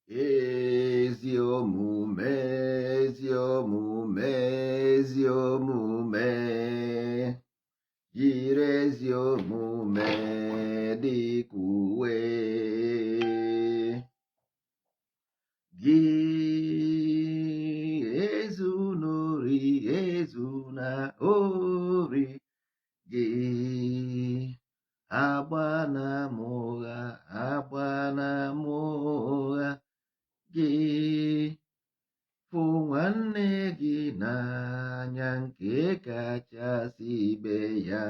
ezi omume, ezi omume, ezi omume, jiri ezi omume dịka uwe gị, ezunori, ezuna ori gị, agbana m ụgha, agbana m ụgha gị, fụ nwanne gị n'anya nke kachasị ibe ya,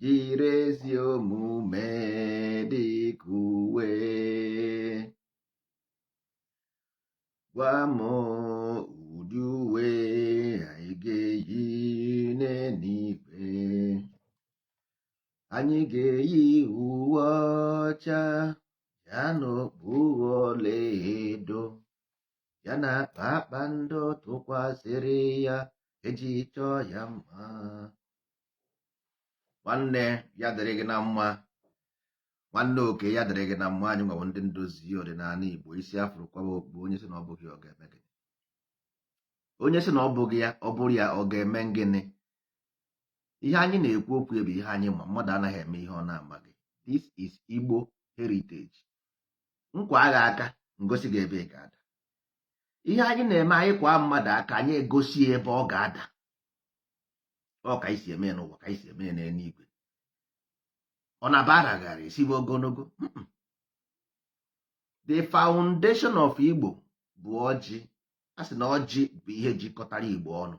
jiri ezi omume dịka uwe. Gwa m ụdị uwe anyị ga-eyi n'eluigwe. Anyị ga-eyi uwe ọcha ya n'okpu ọlaedo, ya na kpakpando tụkwasịrị ya eji chọọ ya mma. Nwanne ya dịrị gị na mma, nwanne oke ya dịrị gị na mma. Anyị nwewo ndị ndozi ọdịnala Igbo, isi afro kwaba okpu. Onye sị na ọ bụghị ọ ga-eme gịnị? Onye sị na ọ bụghị ya, ọ bụrụ ya, ọ ga-eme gịnị? Ihe anyị na-ekwu okwu bụ ihe anyị ma. Mmadụ anaghị eme ihe ọ na-amaghị. This is Igbo heritage. Nkwa agha aka ngosi gị ebe ị ga-ada. Ihe anyị na-eme, anyị kwa mmadụ aka, anyị egosi ebe ọ ga-ada. Ọ ka isi eme n'ụwa, ka isi eme n'eluigwe. Ọ na-abaraghara esibe ogologo. The foundation of Igbo bụ ọjị. A sị na ọjị bụ ihe jikọtara Igbo ọnụ.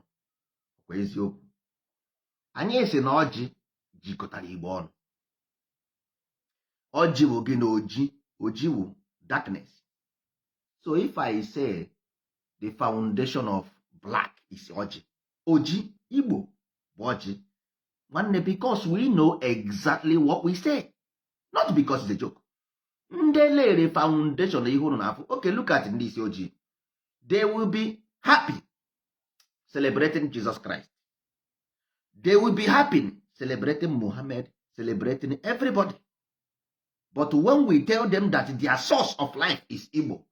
Kwa eziokwu. Anyị sị na ọjị jikọtara Igbo ọnụ. Ọjị bụ gị na oji. Oji bụ darkness. So if I say the foundation of black is ọjị, oji Igbo bụ ọjị. Nwanne, because we know exactly what we say, not because it's a joke. Ndị lere foundation ihe unu na-afụ. Okay, look at ndị isi ojii. They will be happy celebrating Jesus Christ. They will be happy celebrating Muhammad, celebrating everybody. But when we tell them that their source of life is Igbo,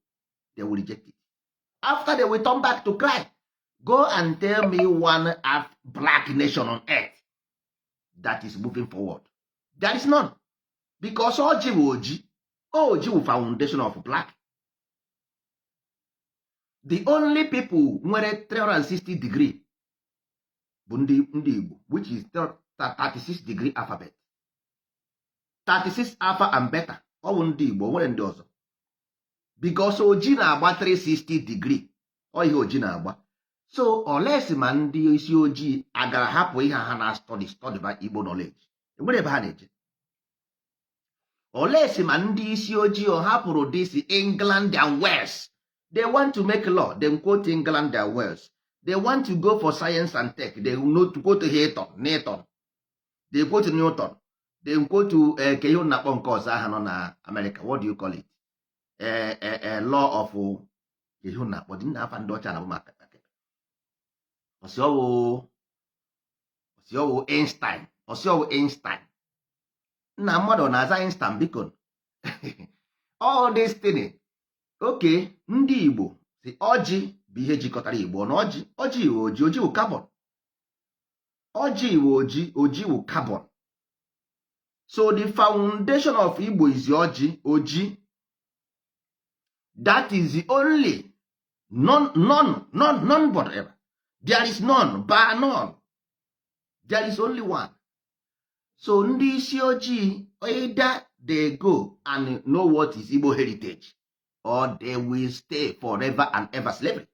they will reject it. After they will turn back to cry. Go and tell me one black nation on earth that is moving forward. There is none. Because Oji bụ Oji. Oji bụ foundation of black. The only people nwere 360 degree bụ ndị Igbo, which is 36 degree alphabet. 36 alpha and beta. Ọ bụ ndị Igbo, nwere ndị ọzọ. Because Oji na-agba 360 degree. Ọ ihe Oji na-agba. So olesi ma ndị isi ojii agara hapụ ihe ha na study by Igbo knowledge. Enwere ebe ha na-eje. Olesi ma ndị isi ojii ọ hapụrụ this England and Wales. They want to make law. They quote England and Wales. They want to go for science and tech. They will not quote Newton. They quote Newton. They quote to Keyo Napon Kosa nọ na America. What do you call it? Law of Keyo Napon. Didn't have ndị ọcha na maka. Osiowo Einstein. Osiowo Einstein. Na mmadụ na-aza Einstein biko. All this thing. Okay, ndị Igbo si ọjị bụ ihe jikọtara Igbo na ọjị. Ọjị bụ oji, oji bụ carbon. Ọjị bụ oji, oji bụ carbon. So the foundation of Igbo is ọjị, oji. That is the only none whatever. There is none, bar none. There is only one. So ndị isi ojii, either they go and know what is Igbo heritage, or they will stay forever and ever slavery.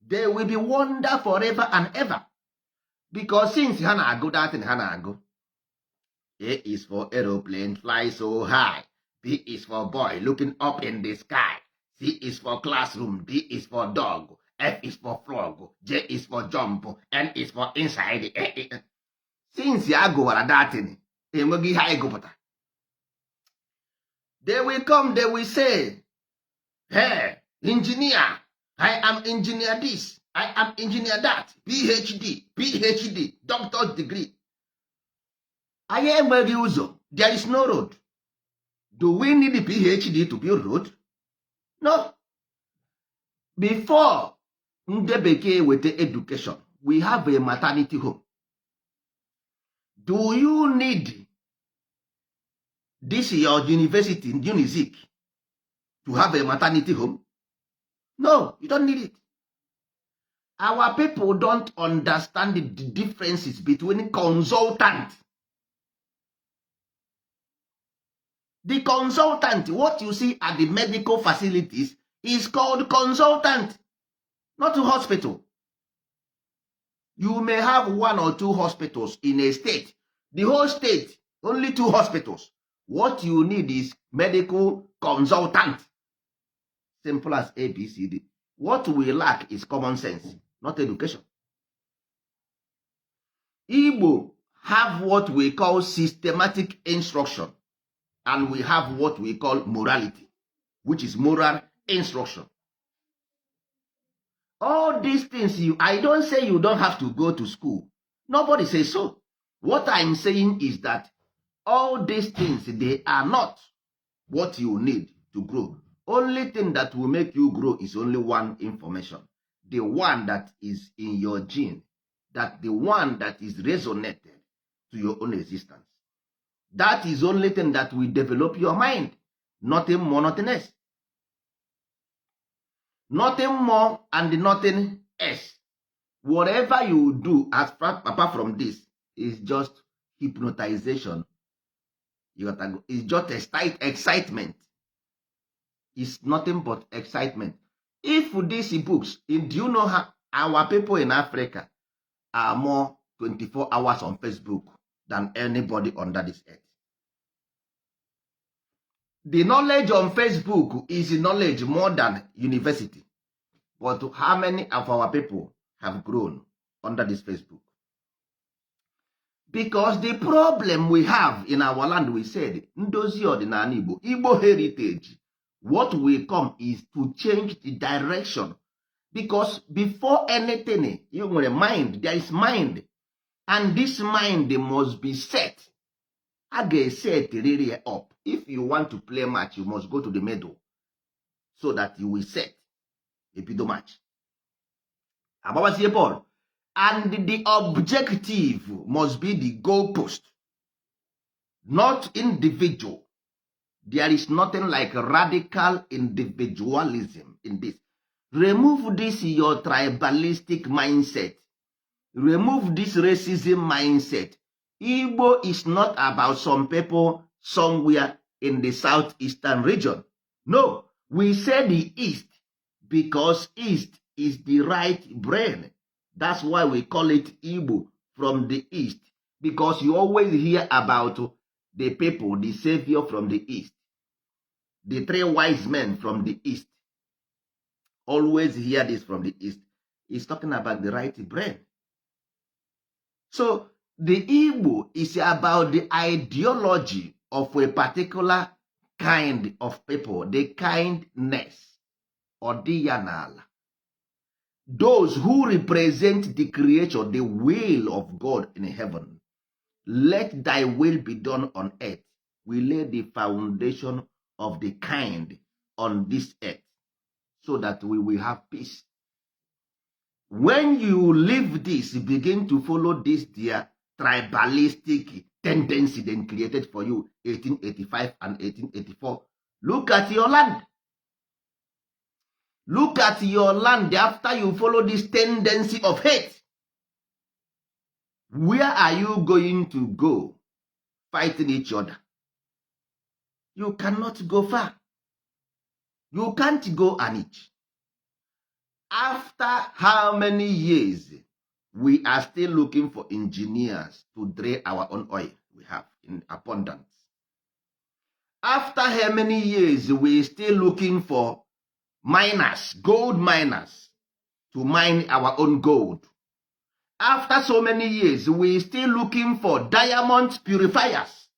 They will be wonder forever and ever. Because since ha na-agụ that thing ha na-agụ, A is for aeroplane, fly so high. B is for boy looking up in the sky. C is for classroom. D is for dog. F is for frog. J is for jump. N is for inside. Since ya gụwara that thing, enweghị ihe anyị gụpụta. They will come, they will say, hey, engineer, I am engineer this, I am engineer that, PhD, doctor's degree. Anyị enweghị ụzọ. There is no road. Do we need a PhD to build road? No. Before ndị bekee weta education, we have a maternity home. Do you need this your university, UNIZIK, to have a maternity home? No, you don't need it. Our people don't understand the differences between consultant. The consultant, what you see at the medical facilities, is called consultant, not a hospital. You may have 1 or 2 hospitals in a state. The whole state, only 2 hospitals. What you need is medical consultant. Simple as ABCD. What we lack is common sense, not education. Igbo have what we call systematic instruction, and we have what we call morality, which is moral instruction. All these things, I don't say you don't have to go to school. Nobody says so. What I'm saying is that all these things, they are not what you need to grow. Only thing that will make you grow is only one information. The one that is in your gene. That the one that is resonated to your own existence. That is only thing that will develop your mind. Nothing more, nothing less. Nothing more and nothing else. Whatever you do apart from this is just hypnotization. It's just excitement. It's nothing but excitement. If these books, do you know how our people in Africa are more 24 hours on Facebook than anybody under this earth? The knowledge on Facebook is knowledge more than university. But how many of our people have grown under this Facebook? Because the problem we have in our land, we said, Ndozi Ordinary Igbo, Igbo heritage, what will come is to change the direction. Because before anything, you want a mind, there is mind. And this mind must be set. I get set really up. If you want to play match, you must go to the middle. So that you will set a pedo match. And the objective must be the goalpost, not individual. There is nothing like radical individualism in this. Remove this your tribalistic mindset. Remove this racism mindset. Igbo is not about some people somewhere in the southeastern region. No, we say the East because East is the right brain. That's why we call it Igbo from the East. Because you always hear about the people, the savior from the East. The 3 wise men from the East. Always hear this from the East. It's talking about the right brain. So the Igbo is about the ideology of a particular kind of people, the kindness or the yanala. Those who represent the creature, the will of God in heaven. Let thy will be done on earth. We lay the foundation of the kind on this earth so that we will have peace. When you leave this, begin to follow this their tribalistic tendency then created for you 1885 and 1884. Look at your land. Look at your land after you follow this tendency of hate. Where are you going to go fighting each other? You cannot go far. You can't go an inch. After how many years we are still looking for engineers to drill our own oil we have in abundance? After how many years we are still looking for miners, gold miners, to mine our own gold? After so many years, we are still looking for diamond purifiers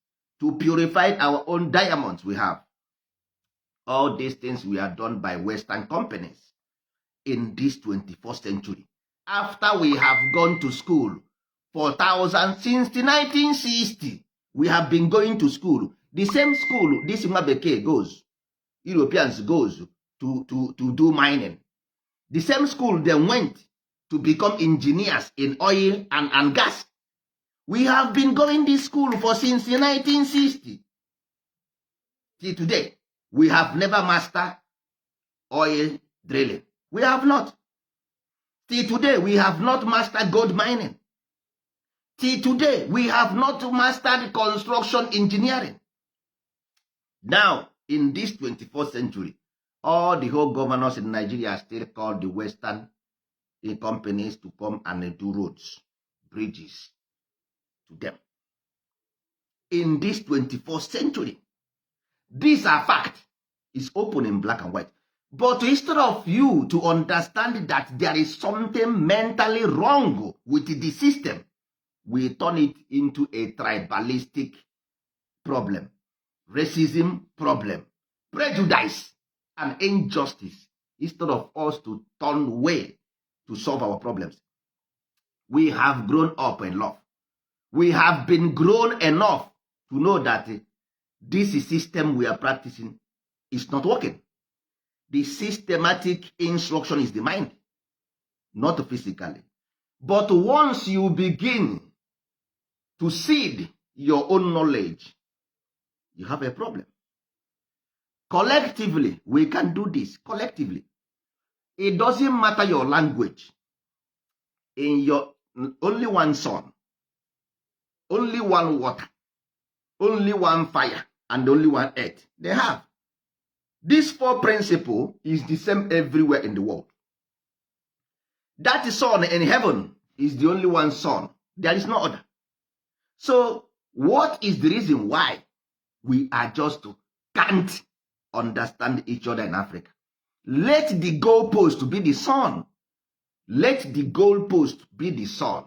to purify our own diamonds we have. All these things we are done by Western companies in this 21st century. After we have gone to school for thousands, since the 1960, we have been going to school. The same school this Mabeke goes, Europeans goes to do mining. The same school they went to become engineers in oil and gas. We have been going this school for since 1960. Till today, we have never mastered oil drilling. We have not. Till today, we have not mastered gold mining. Till today, we have not mastered construction engineering. Now, in this 21st century, all the whole governors in Nigeria still call the Western companies to come and do roads, bridges to them. In this 21st century, these are facts. It's open in black and white. But instead of you to understand that there is something mentally wrong with the system, we turn it into a tribalistic problem, racism problem, prejudice, and injustice. Instead of us to turn way to solve our problems. We have grown up in love. We have been grown enough to know that this system we are practicing is not working. The systematic instruction is the mind, not physically. But once you begin to seed your own knowledge, you have a problem. Collectively, we can do this. Collectively. It doesn't matter your language. In your only one sun, only one water, only one fire, and only one earth. They have. This four principle is the same everywhere in the world. That sun in heaven is the only one sun. There is no other. So, what is the reason why we are just can't understand each other in Africa? Let the goalpost be the sun. Let the goalpost be the sun.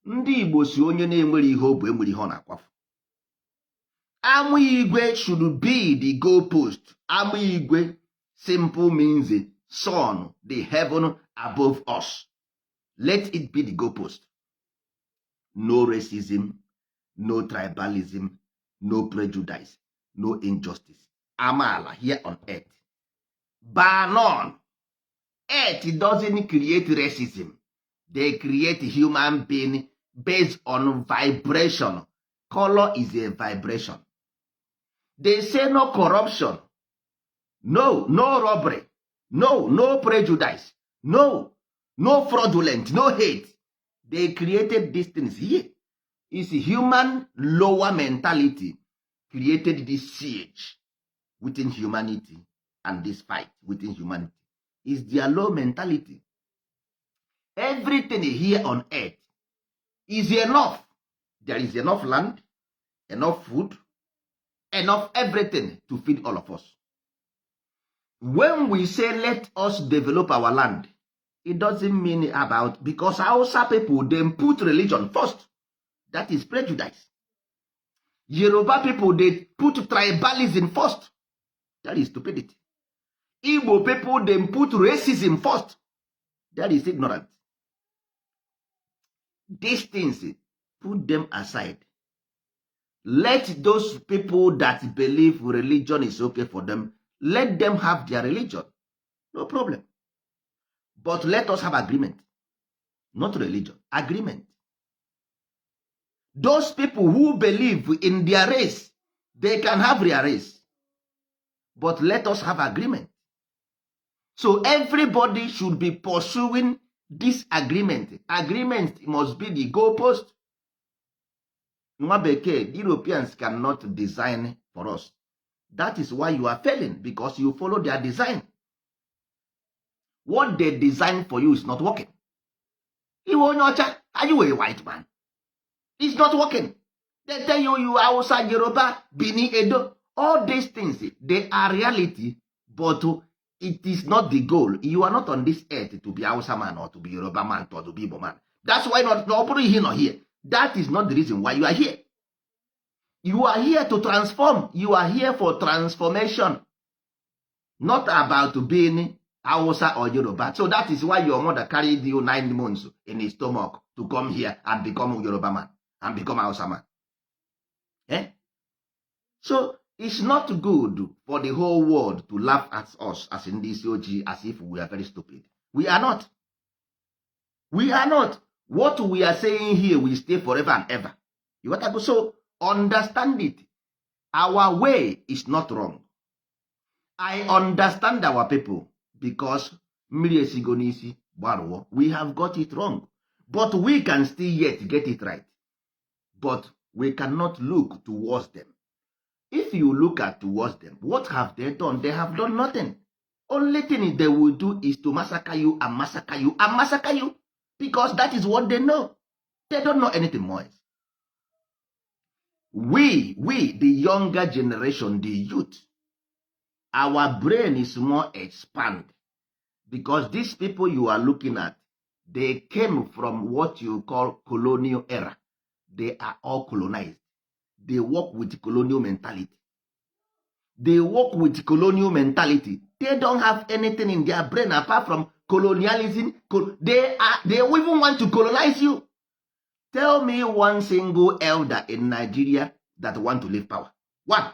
Ndị Igbo si onye na-enwere ihe ọ bụ enwere ihe ọ na-akwafu. Amụ igwe should be the goalpost. Amụ igwe simple means the sun, the heaven above us. Let it be the goalpost. No racism, no tribalism, no prejudice, no injustice. Amala here on earth. Bar none. Earth doesn't create racism. They create human being based on vibration. Color is a vibration. They say no corruption. No robbery. No prejudice. No fraudulent. No hate. They created these things here. It's human lower mentality created this siege within humanity and this fight within humanity. Is their low mentality. Everything here on earth is enough. There is enough land, enough food, enough everything to feed all of us. When we say let us develop our land, it doesn't mean about, because Hausa people, they put religion first. That is prejudice. Yoruba people, they put tribalism first. That is stupidity. Igbo people, they put racism first. That is ignorant. These things, put them aside. Let those people that believe religion is okay for them, let them have their religion. No problem. But let us have agreement. Not religion. Agreement. Those people who believe in their race, they can have their race. But let us have agreement. So everybody should be pursuing this agreement. Agreement must be the goalpost. The Europeans cannot design for us. That is why you are failing, because you follow their design. What they design for you is not working. Are you a white man? It's not working. They tell you are outside Yoruba, Bini, Edo. All these things, they are reality, but it is not the goal. You are not on this earth to be Hausa man or to be Yoruba man or to be Igbo man. That's why nobody here nor here. That is not the reason why you are here. You are here to transform. You are here for transformation. Not about being Hausa or Yoruba. So that is why your mother carried you 9 months in his stomach to come here and become a Yoruba man and become a Hausa man. So It's not good for the whole world to laugh at us as in this OG as if we are very stupid. We are not. We are not. What we are saying here will stay forever and ever. You got to go. So understand it. Our way is not wrong. I understand our people because we have got it wrong. But we can still yet get it right. But we cannot look towards them. If you look at towards them, what have they done? They have done nothing. Only thing they will do is to massacre you and massacre you and massacre you. Because that is what they know. They don't know anything more. We, the younger generation, the youth, our brain is more expanded. Because these people you are looking at, they came from what you call colonial era. They are all colonized. They work with colonial mentality. They work with colonial mentality. They don't have anything in their brain apart from colonialism. They even want to colonize you. Tell me one single elder in Nigeria that want to leave power. One.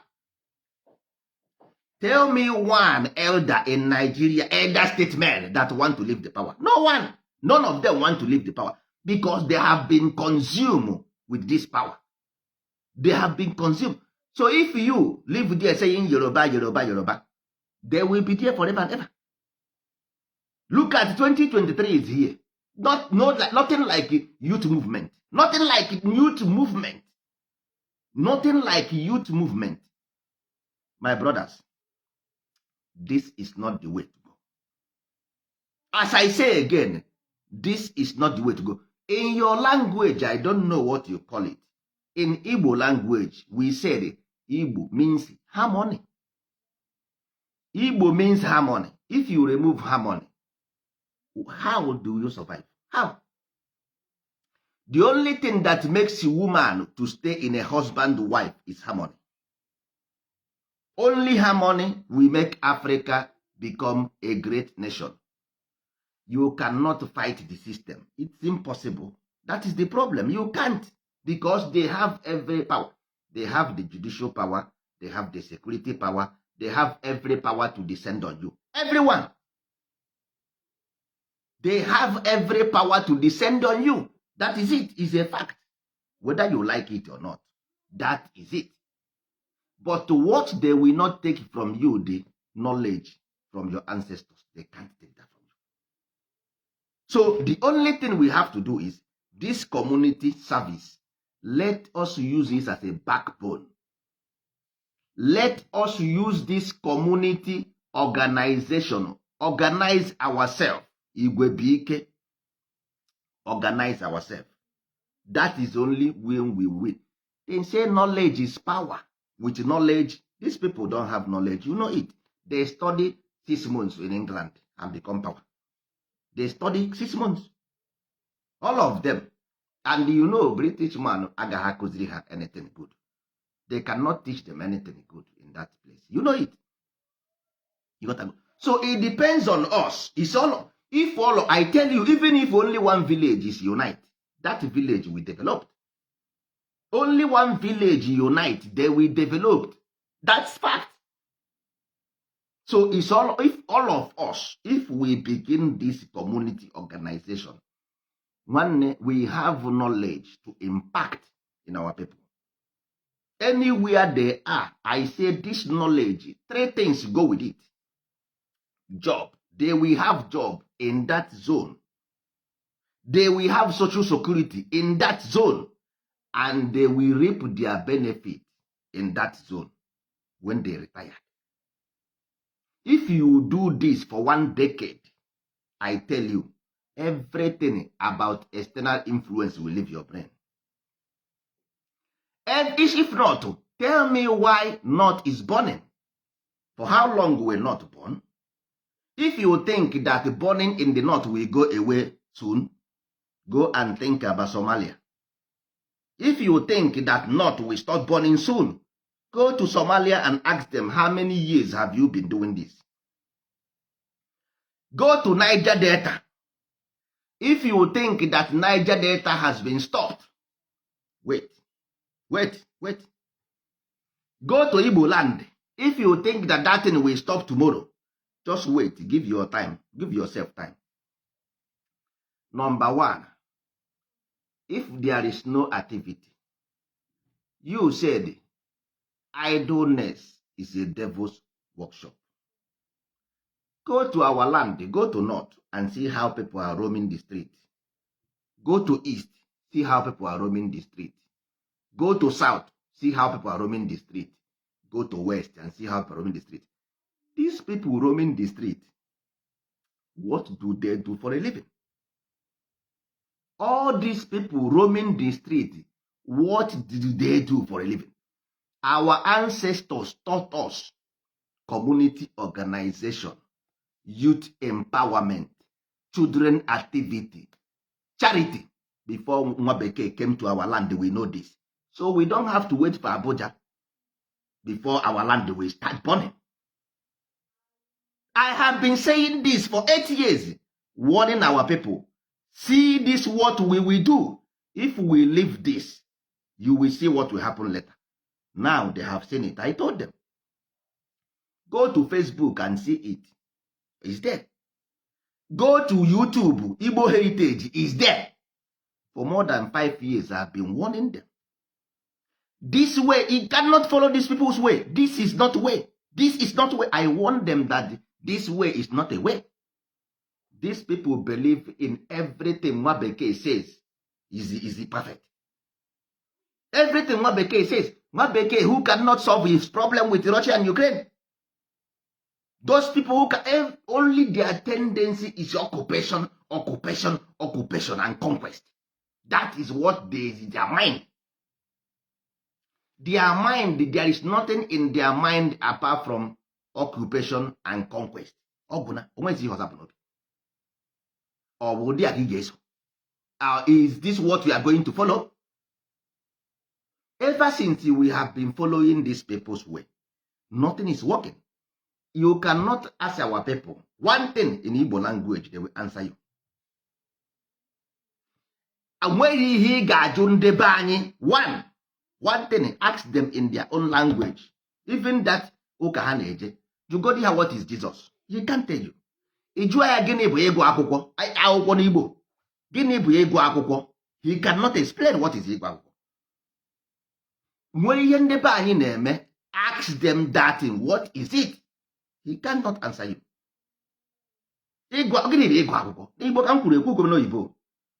Tell me one elder in Nigeria, elder statesman that want to leave the power. No one. None of them want to leave the power because they have been consumed with this power. They have been consumed. So if you live there saying Yoruba, Yoruba, Yoruba, they will be there forever and ever. Look at 2023 is here. Nothing like youth movement. Nothing like youth movement. Nothing like youth movement. My brothers, this is not the way to go. As I say again, this is not the way to go. In your language, I don't know what you call it. In Igbo language, we said Igbo means harmony. Igbo means harmony. If you remove harmony, how do you survive? How? The only thing that makes a woman to stay in a husband-wife is harmony. Only harmony will make Africa become a great nation. You cannot fight the system. It's impossible. That is the problem. You can't. Because they have every power. They have the judicial power. They have the security power. They have every power to descend on you. Everyone. They have every power to descend on you. That is it. It's a fact. Whether you like it or not. That is it. But what they will not take from you, the knowledge from your ancestors, they can't take that from you. So the only thing we have to do is this community service. Let us use this as a backbone. Let us use this community organization. Organize ourselves. Igwe organize ourselves. That is only when we win. They say knowledge is power. With knowledge, these people don't have knowledge. You know it. They study 6 months in England and become power. They study 6 months. All of them. And you know, British man, agaha kuziri have anything good. They cannot teach them anything good in that place. You know it. You got to go. So it depends on us. It's all. If all, I tell you, even if only one village is unite, that village will develop. Only one village unite, they will develop. That's fact. So it's all. If all of us, if we begin this community organization, we have knowledge to impact in our people. Anywhere they are, I say this knowledge, 3 things go with it. Job. They will have job in that zone. They will have social security in that zone. And they will reap their benefit in that zone when they retire. If you do this for 1 decade, I tell you, everything about external influence will leave your brain. And if not, tell me why North is burning. For how long will North burn? If you think that burning in the North will go away soon, go and think about Somalia. If you think that North will start burning soon, go to Somalia and ask them how many years have you been doing this. Go to Niger Delta. If you think that Niger Delta has been stopped, wait. Go to Igbo land. If you think that thing will stop tomorrow, just wait. Give your time. Give yourself time. Number one, if there is no activity, you said idleness is a devil's workshop. Go to our land, go to north and see how people are roaming the street. Go to east, see how people are roaming the street. Go to south, see how people are roaming the street. Go to west and see how people are roaming the street. These people roaming the street, what do they do for a living? All these people roaming the street, what did they do for a living? Our ancestors taught us community organization, youth empowerment, children activity, charity. Before Nwabeke came to our land, we know this. So we don't have to wait for Abuja before our land will start burning. I have been saying this for 8 years, warning our people. See this, what we will do. If we leave this, you will see what will happen later. Now they have seen it. I told them. Go to Facebook and see it. It's there. Go to YouTube. Igbo Heritage is there. For more than 5 years, I've been warning them. This way, you cannot follow these people's way. This is not way. This is not way. I warn them that this way is not a way. These people believe in everything Nwabeke says is perfect. Everything Nwabeke says. Nwabeke who cannot solve his problem with Russia and Ukraine. Those people who can, only their tendency is occupation, occupation, occupation, and conquest. That is what their mind. Their mind, there is nothing in their mind apart from occupation and conquest. Is this what we are going to follow? Ever since we have been following these people's way, nothing is working. You cannot ask our people one thing in Igbo language, they will answer you. And when he one thing, ask them in their own language. Even that, you go there, what is Jesus? He can't tell you. He cannot explain what is Igbo. Ask them that thing, what is it? He cannot answer you.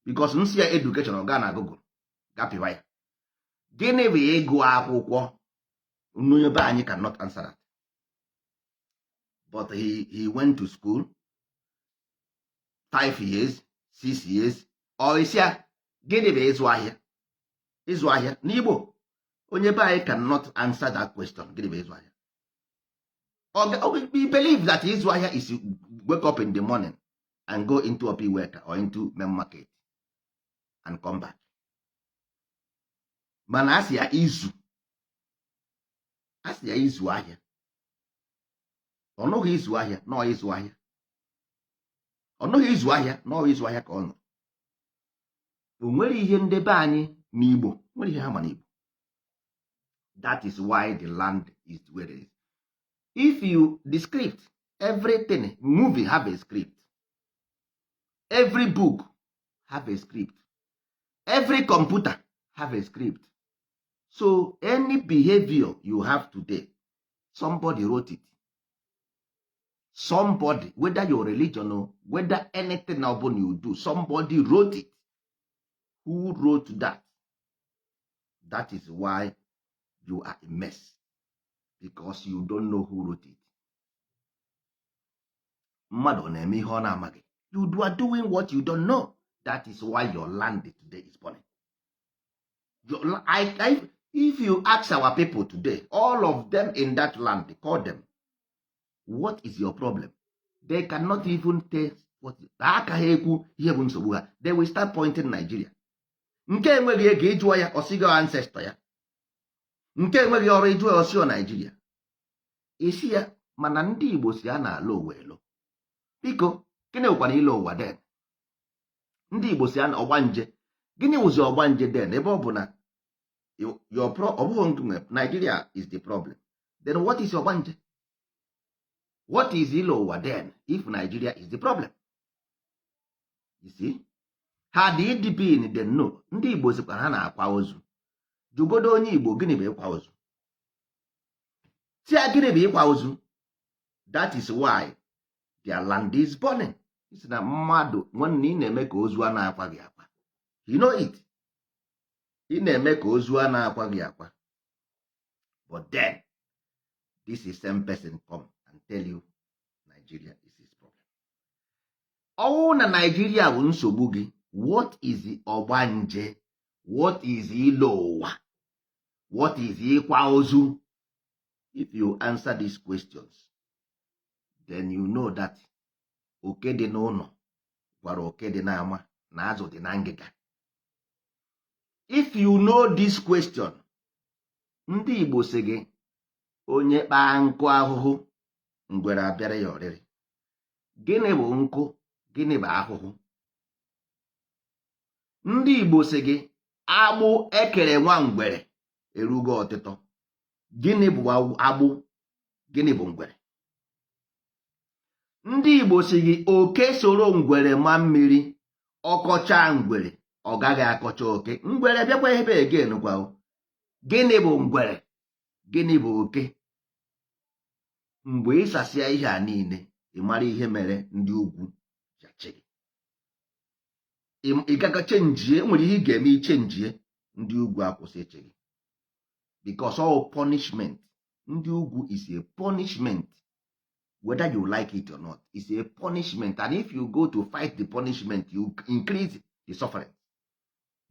Because education or Ghana Google. Cannot answer that. But he went to school 5 years, 6 years, or is here N'Igbo. Onye cannot answer that question. We believe that Israel is wake up in the morning and go into a worker or into main market and come back. Man, Asia izu ahịa. Ọ nọghị izu ahịa, nọ izu ahịa. Ọ nọghị izu ahịa, nọ izu ahịa ka ọ nọ. O nwere ihe ndebe anyị n'Igbo, nwere ihe ha ma n'Igbo. That is why the land is where it is. If you, the script, everything, movie have a script. Every book have a script. Every computer have a script. So any behavior you have today, somebody wrote it. Somebody, whether your religion or whether anything you do, somebody wrote it. Who wrote that? That is why you are a mess. Because you don't know who wrote it. You are doing what you don't know. That is why your land today is burning. If you ask our people today, all of them in that land, call them, what is your problem? They cannot even tell what. They will start pointing Nigeria. Nke enweghị ego ịjụọ ya osigo ancestor ya. Nke enweghị ọrụ ịjụọ ya osio Nigeria. Isi ya mana ndị Igbo si a na-ala ụwa elo. Biko, gịnị wụkwana ile ụwa den? Ndị Igbo si a na ọgbanje. Gịnị wụzi ọgbanje den ebe ọ bụ na Nigeria is the problem. Then what is Ogbanje? What is Ilowa then if Nigeria is the problem? You see? Had it been then no, ndị Igbo sịkwara ha na-akwa ozu. Jụgodo onye Igbo gịnị bụ ịkwa ozu? Tia gịnị bụ ịkwa ozu? That is why their land is burning. Isi na mmadụ nwanne ị na-eme ka ozu a na-akwa gị akwa. You know it. Ị na-eme ka ozu a na-akwa gị akwa. But then, this is same person come and tell you Nigeria is his problem. All na Nigeria bụ nsogbu gị. What is Ogbanje? What is Ilowa? What is ịkwa ozu? If you answer these questions, then you know that oke dị n'ụlọ gwara oke dị n'ama na azụ dị na ngịga. If you know this question, ndị Igbo sị gị onye kpaa nkụ ahụhụ ngwere abịara ya ọrịrị. Gịnị bụ nkụ? Gịnị bụ ahụhụ? Ndị Igbo sị gị agbụ ekere nwa ngwere erugo ọtịtọ. Gịnị bụ agbụ? Gịnị bụ ngwere? Ndị Igbo sị gị oke soro ngwere ma mmiri, ọkọcha ngwere ọ gaghị akọcha oke. Ngwere bịakwa ebe again kwa. Gịnị bụ ngwere? Gịnị bụ oke? Mgbe ịsasịa ihe a niile, ị mara ihe mere ndị ugwu jachiri. Ị gaga chenjie, nwere ihe ị ga-eme ichenjie, ndị ugwu akwụsị eche gị. Because all punishment, ndị ugwu is a punishment. Whether you like it or not, it's a punishment. And if you go to fight the punishment, you increase the suffering.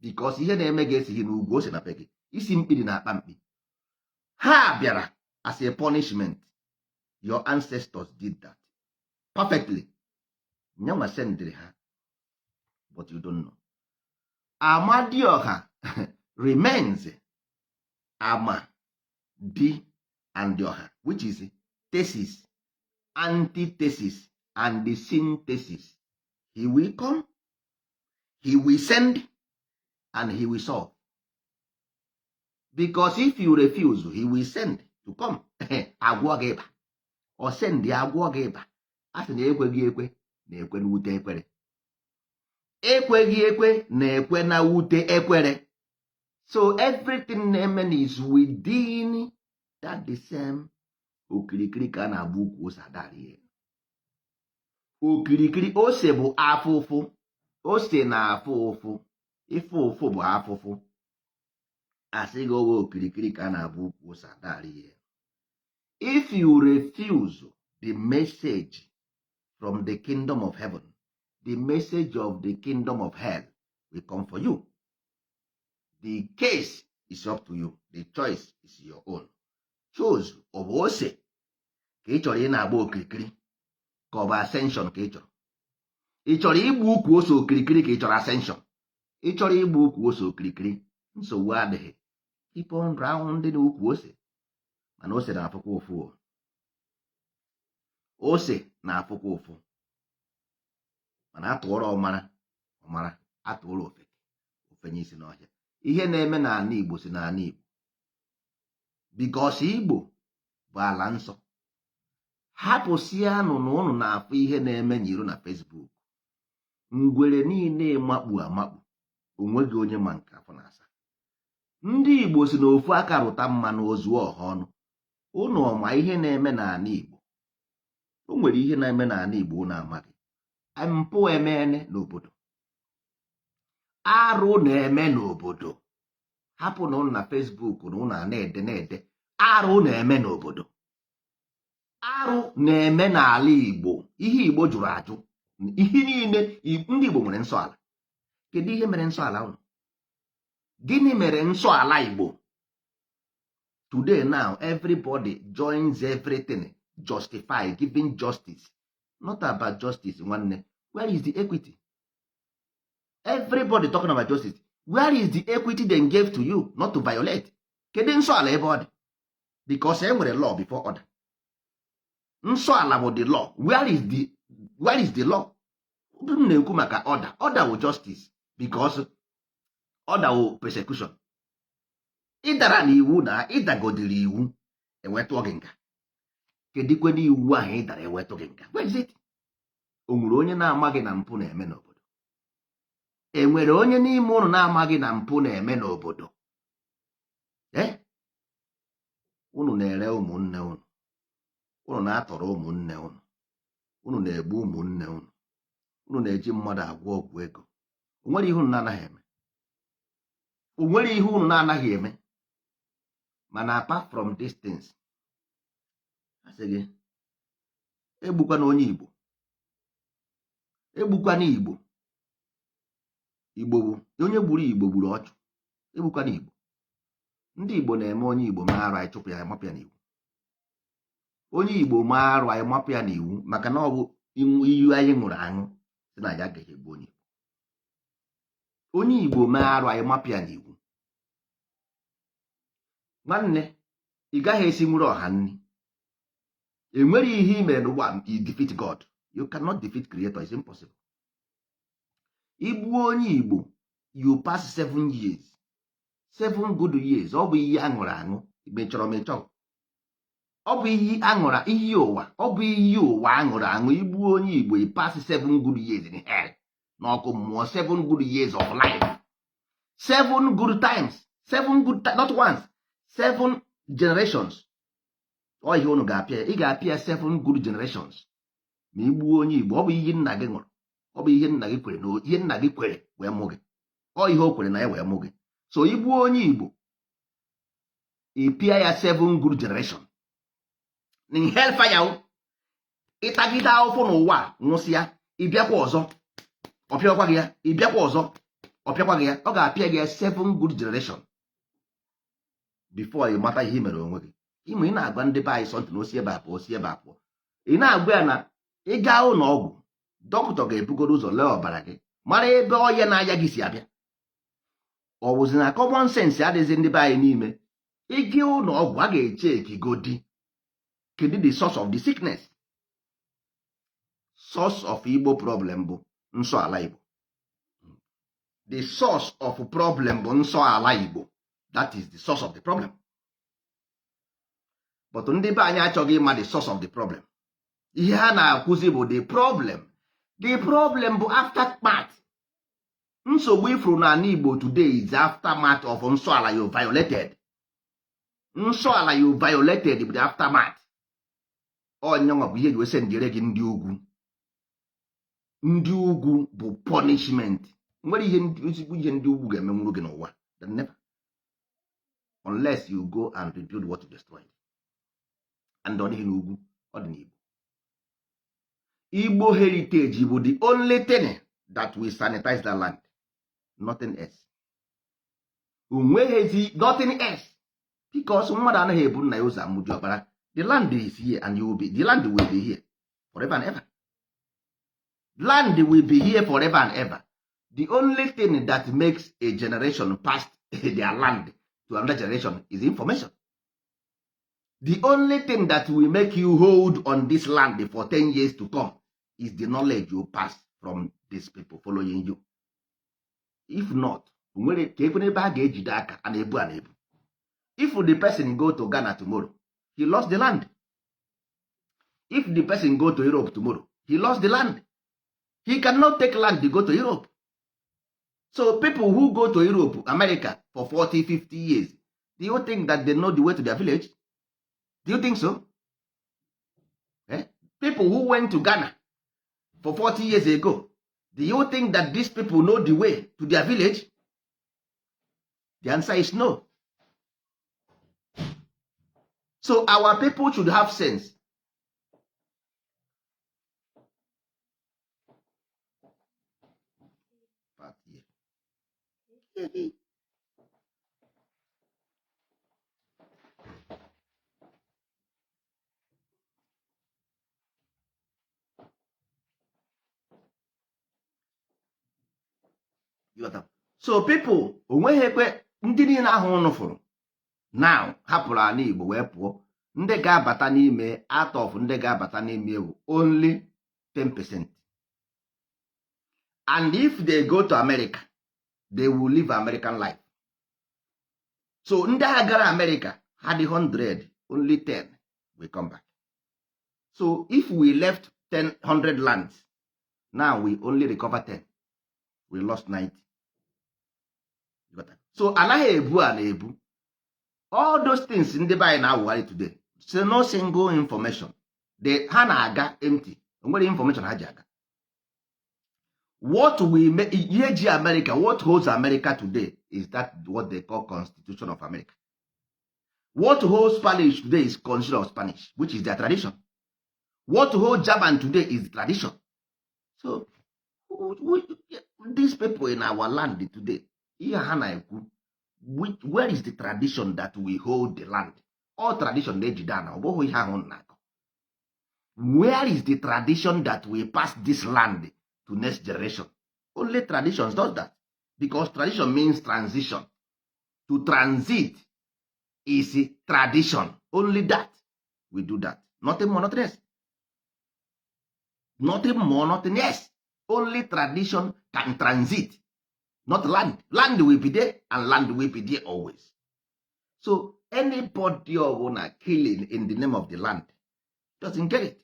Because ihe na-eme gị esighị n'ugwu ose na be gị. Isi mkpiri na akpa mkpi. Ha bịara as a punishment. Your ancestors did that perfectly. Nyanwa sendiri ha. But you don't know. Amadioha remains Ama, Di, and Dioha, which is thesis, antithesis, and the synthesis. He will come, he will send, and he will solve. Because if you refuse, he will send to come. Agwọ gị ịba. Or send the agwọ gị ịba. Asị na ekweghị ekwe na ekwe na wute ekwere. Ekweghị ekwe na ekwe na wute ekwere. So everything named is within that the same okirikiri ka na-agba ukwu ose adari. Okirikiri ose bụ afụfụ. Ose na afụfụ. Ife ụfụ bụ afụfụ. Asị gị owe okirikiri ka na-agba ukwu ose adari. If you refuse the message from the kingdom of heaven, the message of the kingdom of hell will come for you. The case is up to you. The choice is your own. Choose ọ bụ ose ka ị chọrọ ị na-agba okirikiri ka ọ bụ ascension ka ị chọrọ. Ị chọrọ igbu ukwu ose okirikiri ka ị chọrọ ascension. Ị chọrọ igbu ukwu ose okirikiri, nsogbu adịghị. Keep on rounding ukwu ose. Mana ose na-afụkwa ụfụ. Ose na-afụkwa ụfụ. Mana atụọrọ ọmara atụọrọ ofenye isi n'ọhịa. Ihe na-eme n'ala Igbo si n'ala Igbo. Because Igbo bụ ala nsọ. Hapụsịanụ na ụnụ na-afụ ihe na-eme n'iro na Facebook. Ngwere niile makpu amakpu. Onweghị onye ma nke afọ na-asa. Ndị Igbo si n'ofu aka rụta mmanụ ozuo ọha ọnụ. Ụnụ ọma ihe na-eme n'ala Igbo. O nwere ihe na-eme n'ala Igbo na-amaghị. Mpụ emene n'obodo. Arụ na-eme n'obodo. Hapụ na ụnụ na Facebook na ụnụ na-ede. Arụ na-eme n'obodo. Arụ na-eme n'ala Igbo. Ihe Igbo jụrụ ajụ. Ihe niile ndị Igbo nwere nsọ ala. Kedu ihe mere nsọ ala ụnụ? Gịnị mere nsọ ala Igbo? Today now everybody joins everything. Justify, giving justice. Not about justice, nwanne. Where is the equity? Everybody talking about justice. Where is the equity they gave to you not to violate? Kedu nsọ ala ebe ọ dị? Because e nwere law before order. Nsọ ala bụ the law. Where is the law? Unu na-ekwu maka order. Order wụ justice. Because order wụ persecution. ịdara n'iwu na ịdagodiri iwu ewetụọ gị nga. Kedikwe n'iwu ahụ ịdara ewetụ gị nga? Where is it? O nwere onye na-amaghị na mpụ na-eme n'obodo? Enwere onye n'ime ụnụ na-amaghị na mpụ na-eme n'obodo? Unu na-ere ụmụnne unu, unu na-atọrọ ụmụnne unu, unu na-egbu ụmụnne unu, unu na-eji mmadụ agwọ ọgwụ ego. O nwere ihe unu na-anaghị eme? O nwere ihe unu na-anaghị eme? Mana apart from these things, asị gị egbukwana onye Igbo, egbukwana Igbo. Igbo bụ onye gburu Igbo gburu ọchụ. Egbukwana Igbo. Ndị Igbo na-eme onye Igbo maa arụ, anyị chụpụ ya, mapụ ya n'iwu. Onye Igbo maa arụ, anyị mapụ ya n'iwu, maka na ọ bụ iyi anyị ṅụrụ aṅụ si na ya agaghị egbu onye Igbo. Onye Igbo maa arụ, anyị mapụ ya n'iwu. Nwanne, ị gaghị esi nwere ọha nri. Enwere ihe i mere n'ụwa, you defeat God. You cannot defeat Creator. It's impossible. Igbuo onye Igbo, you pass 7 years. 7 good years. Ọ bụ iyi aṅụrụ aṅụ. Mechọrọ mechọrọ. Ọ bụ iyi aṅụrụ, iyi ụwa. Ọ bụ iyi ụwa aṅụrụ aṅụ. Igbuo onye Igbo, you pass 7 good years in hell. N'ọkụ mmụọ, 7 good years of life. 7 good times. 7 good times, not once. 7 generations. Ọ ihe unu ga-apịa, ị ga-apịa 7 good generations. Ma igbuo onye Igbo, ọ bụ ihe nna gị ṅụrụ. Ọ bụ ihe nna gị kwere na ihe nna gị kwere wee mụ gị. Ọ ihe o kwere na ya wee mụ gị. So igbuo onye Igbo, ịpịa ya 7 good generation. Na hellfire, ịtagide ahụhụ n'ụwa nwụsịa, ịbịakwa ọzọ, ọpịakwa gị ya, ịbịakwa ọzọ, ọpịakwa gị ya. Ọ ga-apịa gị ya 7 good generation before ị mata ihe mere onwe gị. Ịma ị na-agwa ndị be anyị sọntị na osi ebe a pụọ, osi ebe a pụọ. Ị na-agwa ya na ị gaa ụlọ ọgwụ, dọkịta ga-ebugoro ụzọ lee ọbara gị, mara ebe ọya na-aya gị si abịa. Ọ bụzi na common sense adịghịzi ndị be anyị n'ime. Ịga ụlọ ọgwụ, a ga-eche ekigodi kedu the source of the sickness. Source of Igbo problem bụ nsọ ala Igbo. The source of problem bụ nsọ ala Igbo. That is the source of the problem. But ndị be anyị achọghị ịma the source of the problem. Ihe ha na-akwụzi bụ the problem. The problem bụ aftermath. Nsogbu ifuru n'ala Igbo today is aftermath of nsọ ala you violated. Nsọ ala you violated bụ the aftermath. Onyenwa bụ ihe ji wese ndịre gị ndị ugwu. Ndị ugwu bụ punishment. Nwere ihe ndị ugwu ga-emenwuru gị n'ụwa. Never. Unless you go and rebuild what you destroyed. And ọ dịghị n'ugwu, ọ dị n'Igbo. Igbo heritage bụ the only thing that will sanitize that land. Nothing else. Onweghịzi nothing else. Because mmadụ anaghị ebu nna ya ụzọ amụju ọbara. The land is here and the land will be here forever and ever. Land will be here forever and ever. The only thing that makes a generation pass their land to another generation is information. The only thing that will make you hold on this land for 10 years to come is the knowledge you pass from these people following you. If not, if the person go to Ghana tomorrow, he lost the land. If the person go to Europe tomorrow, he lost the land. He cannot take land to go to Europe. So people who go to Europe, America for 40, 50 years, do you think that they know the way to their village? Do you think so? People who went to Ghana for 40 years ago, do you think that these people know the way to their village? The answer is no. So our people should have sense. So people, onweghịkwe ndị niile ahụ ụnụ fụrụ now hapụrụ ala Igbo wee pụọ. Ndị ga-abata n'ime out of ndị ga-abata n'ime ewu only 10%. And if they go to America, they will live American life. So ndị agha gara America had 100, only 10 will come back. So if we left 100 lands, now we only recover 10. We lost 90. So anaghị ebu a na-ebu. All those things ndị be anyị na-awụgharị today. So no single information. Ha na-aga empty. Onwere information ha ji aga. What we make, ihe ji America, what holds America today is that what they call Constitution of America. What holds Spanish today is Constitution of Spanish, which is their tradition. What holds German today is tradition. So these people in our land today, where is the tradition that we hold the land? All tradition they did. Where is the tradition that we pass this land to next generation? Only traditions does that. Because tradition means transition. To transit is tradition. Only that. We do that. Nothing more, nothing less. Nothing more, nothing less. Only tradition can transit. Not land. Land will be there and land will be there always. So anybody wanna killing in the name of the land doesn't get it.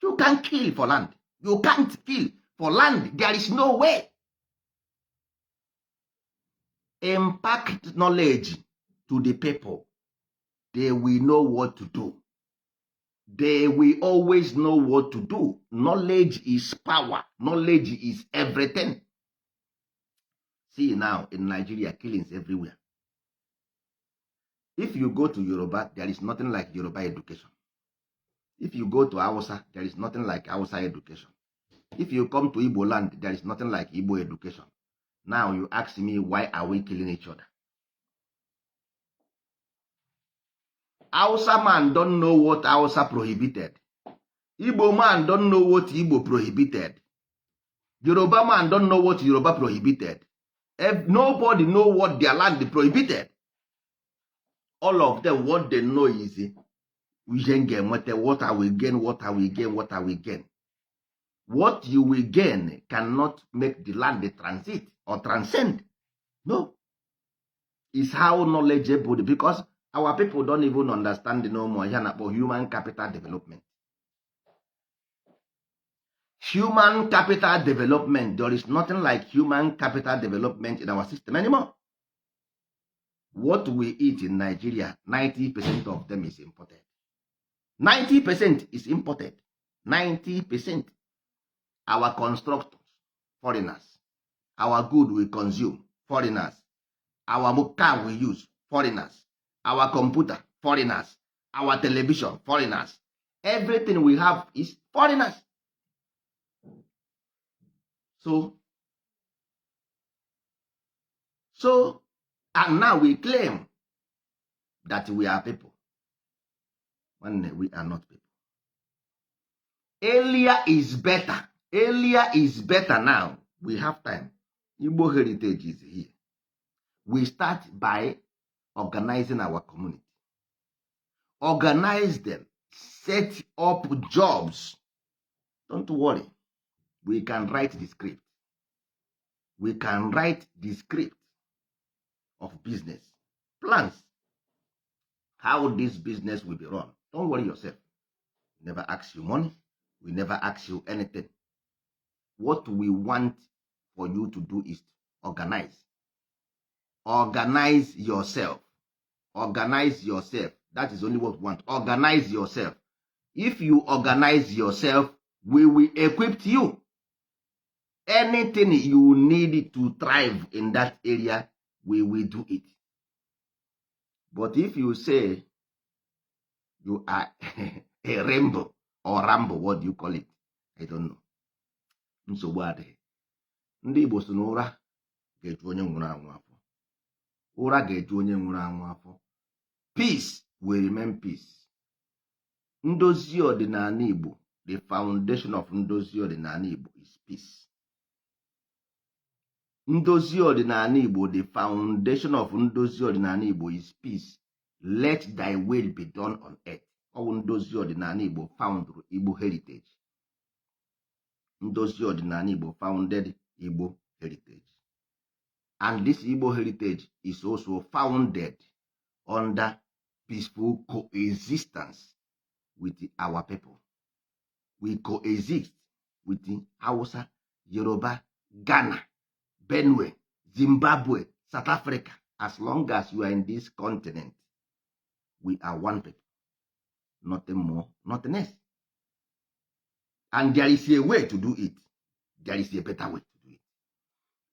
You can't kill for land. You can't kill for land. There is no way. Impact knowledge to the people. They will know what to do. They will always know what to do. Knowledge is power. Knowledge is everything. See now in Nigeria, killings everywhere. If you go to Yoruba, there is nothing like Yoruba education. If you go to Hausa, there is nothing like Hausa education. If you come to Igbo land, there is nothing like Igbo education. Now you ask me, why are we killing each other? Hausa man don't know what Hausa prohibited. Igbo man don't know what Igbo prohibited. Yoruba man don't know what Yoruba prohibited. Nobody know what their land prohibited. All of them, what they know is we can gain what I will gain, what I will gain, what I will gain. What you will gain cannot make the land transit or transcend. No. It's how knowledgeable, because our people don't even understand no more about human capital development. Human capital development, there is nothing like human capital development in our system anymore. What we eat in Nigeria, 90% of them is imported. 90% is imported. 90%. Our constructors, foreigners. Our good we consume, foreigners. Our car we use, foreigners. Our computer, foreigners. Our television, foreigners. Everything we have is foreigners. So, and now we claim that we are people. When we are not people. Earlier is better. Earlier is better now. We have time. Igbo heritage is here. We start by organizing our community. Organize them. Set up jobs. Don't worry. We can write the script. We can write the script of business. Plans. How this business will be run. Don't worry yourself. We never ask you money. We never ask you anything. What we want for you to do is organize. Organize yourself. Organize yourself. That is only what we want. Organize yourself. If you organize yourself, we will equip you. Anything you need to thrive in that area, we will do it. But if you say you are a rainbow or Rambo, what do you call it? I don't know. Nsogbu adịghị. Ndị Igbo so na ụra ga-eju onye nwụrụ anwụ afọ. Ụra ga-eju onye nwụrụ anwụ afọ. Peace will remain peace. Ndozi ọdịnala Igbo, the foundation of ndozi ọdịnala Igbo is peace. Ndozi ọdịnala Igbo, the foundation of ndozi ọdịnala Igbo is peace. Let thy will be done on earth. Ọ ndozi ọdịnala Igbo found Igbo heritage. Ndozi ọdịnala Igbo founded Igbo heritage. And this Igbo heritage is also founded under peaceful coexistence with our people. We coexist with the Hausa, Yoruba, Ghana, Benue, Zimbabwe, South Africa. As long as you are in this continent, we are one people. Nothing more, nothing less. And there is a way to do it. There is a better way to do it.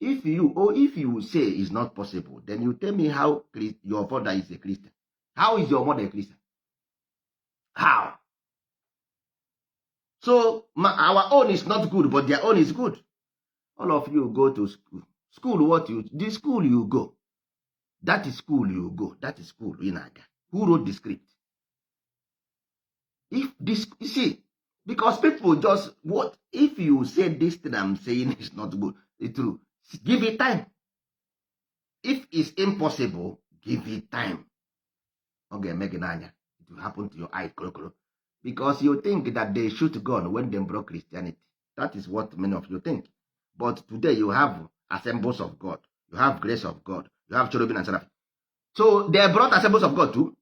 If you say it's not possible, then you tell me how your father is a Christian. How is your mother a Christian? How? So our own is not good, but their own is good. All of you go to school. The school you go. That is school you go. That is school in Aga. Who wrote the script? If this, you see, because people just, what if you say this thing I'm saying is not good? It's true. Give it time. If it's impossible, give it time. Okay, Megananya, it will happen to your eye. Because you think that they shoot gun when they broke Christianity. That is what many of you think. But today you have assemblies of God. You have grace of God. You have cherubim and seraphim. So they brought assemblies of God too.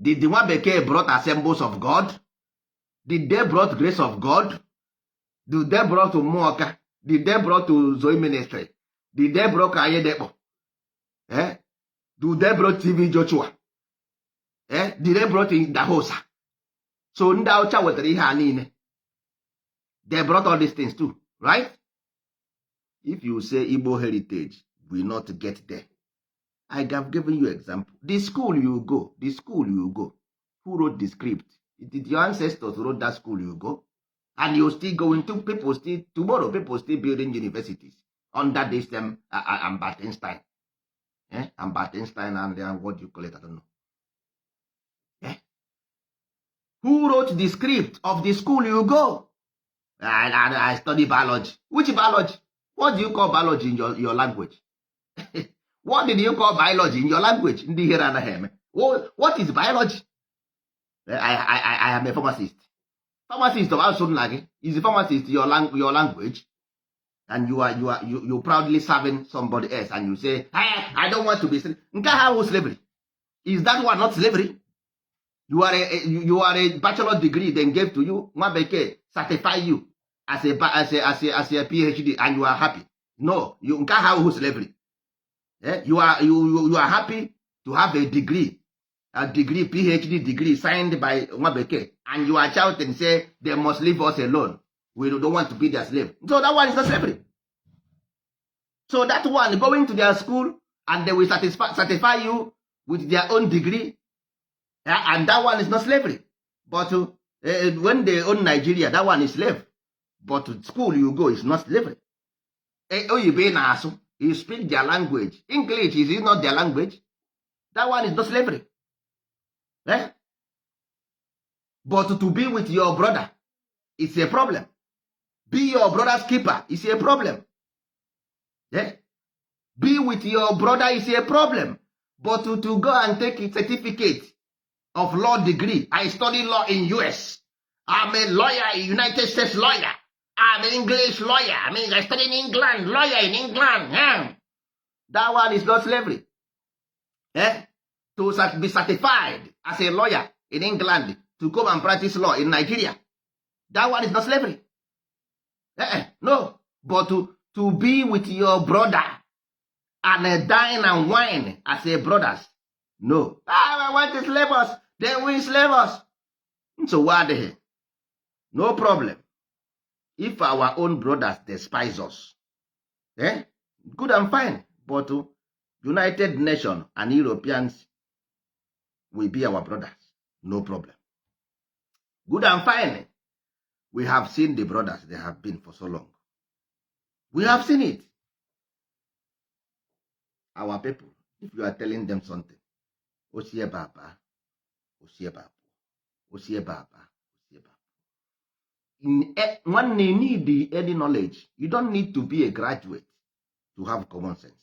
Did the one Beke brought assemblies of God? Did they brought grace of God? Did they brought to Moaka? Did they brought to Zoe Ministry? Did they brought Ayedepo? Eh? Did they brought TV Joshua? Eh? Did they brought in Dahosa? So Ndaucha with Rihanine. They brought all these things too, right? If you say Igbo heritage will not get there, I have given you example. The school you go, who wrote the script? Did your ancestors wrote that school you go? And you're still going to, tomorrow people still building universities under this Albert Einstein. Albert Einstein and what do you call it? I don't know. Who wrote the script of the school you go? I study biology. Which biology? What do you call biology in your language? What did you call biology in your language? What is biology? I am a pharmacist. Pharmacist of also is a pharmacist your language, and you proudly serving somebody else, and you say, I don't want to be slavery. Is that one not slavery? You are a bachelor degree then gave to you, Mwabeke certify you as a PhD, and you are happy. No, you can't have slavery. You are happy to have a degree, PhD degree signed by Mwabeke, and you are shouting and say they must leave us alone. We don't want to be their slave. So that one is not slavery. So that one going to their school and they will certify you with their own degree. And that one is not slavery. But when they own Nigeria, that one is slave. But to school you go is not slavery. You speak their language. English is it not their language? That one is not slavery. But to be with your brother, it's a problem. Be your brother's keeper, it's a problem. Be with your brother is a problem. But to go and take a certificate of law degree. I study law in US. I'm a lawyer, a United States lawyer. I'm an English lawyer. I study in England, lawyer in England. That one is not slavery. To be certified as a lawyer in England to come and practice law in Nigeria. That one is not slavery. No. But to be with your brother and dine and wine as a brothers. No. I want to slave us. They will slave us. So what the hell? No problem. If our own brothers despise us, good and fine. But United Nations and Europeans will be our brothers. No problem. Good and fine. We have seen the brothers they have been for so long. We have seen it. Our people, if you are telling them something, Osie Baba, Osie Baba, Osie Baba, Osie Baba. One need any knowledge. You don't need to be a graduate to have common sense.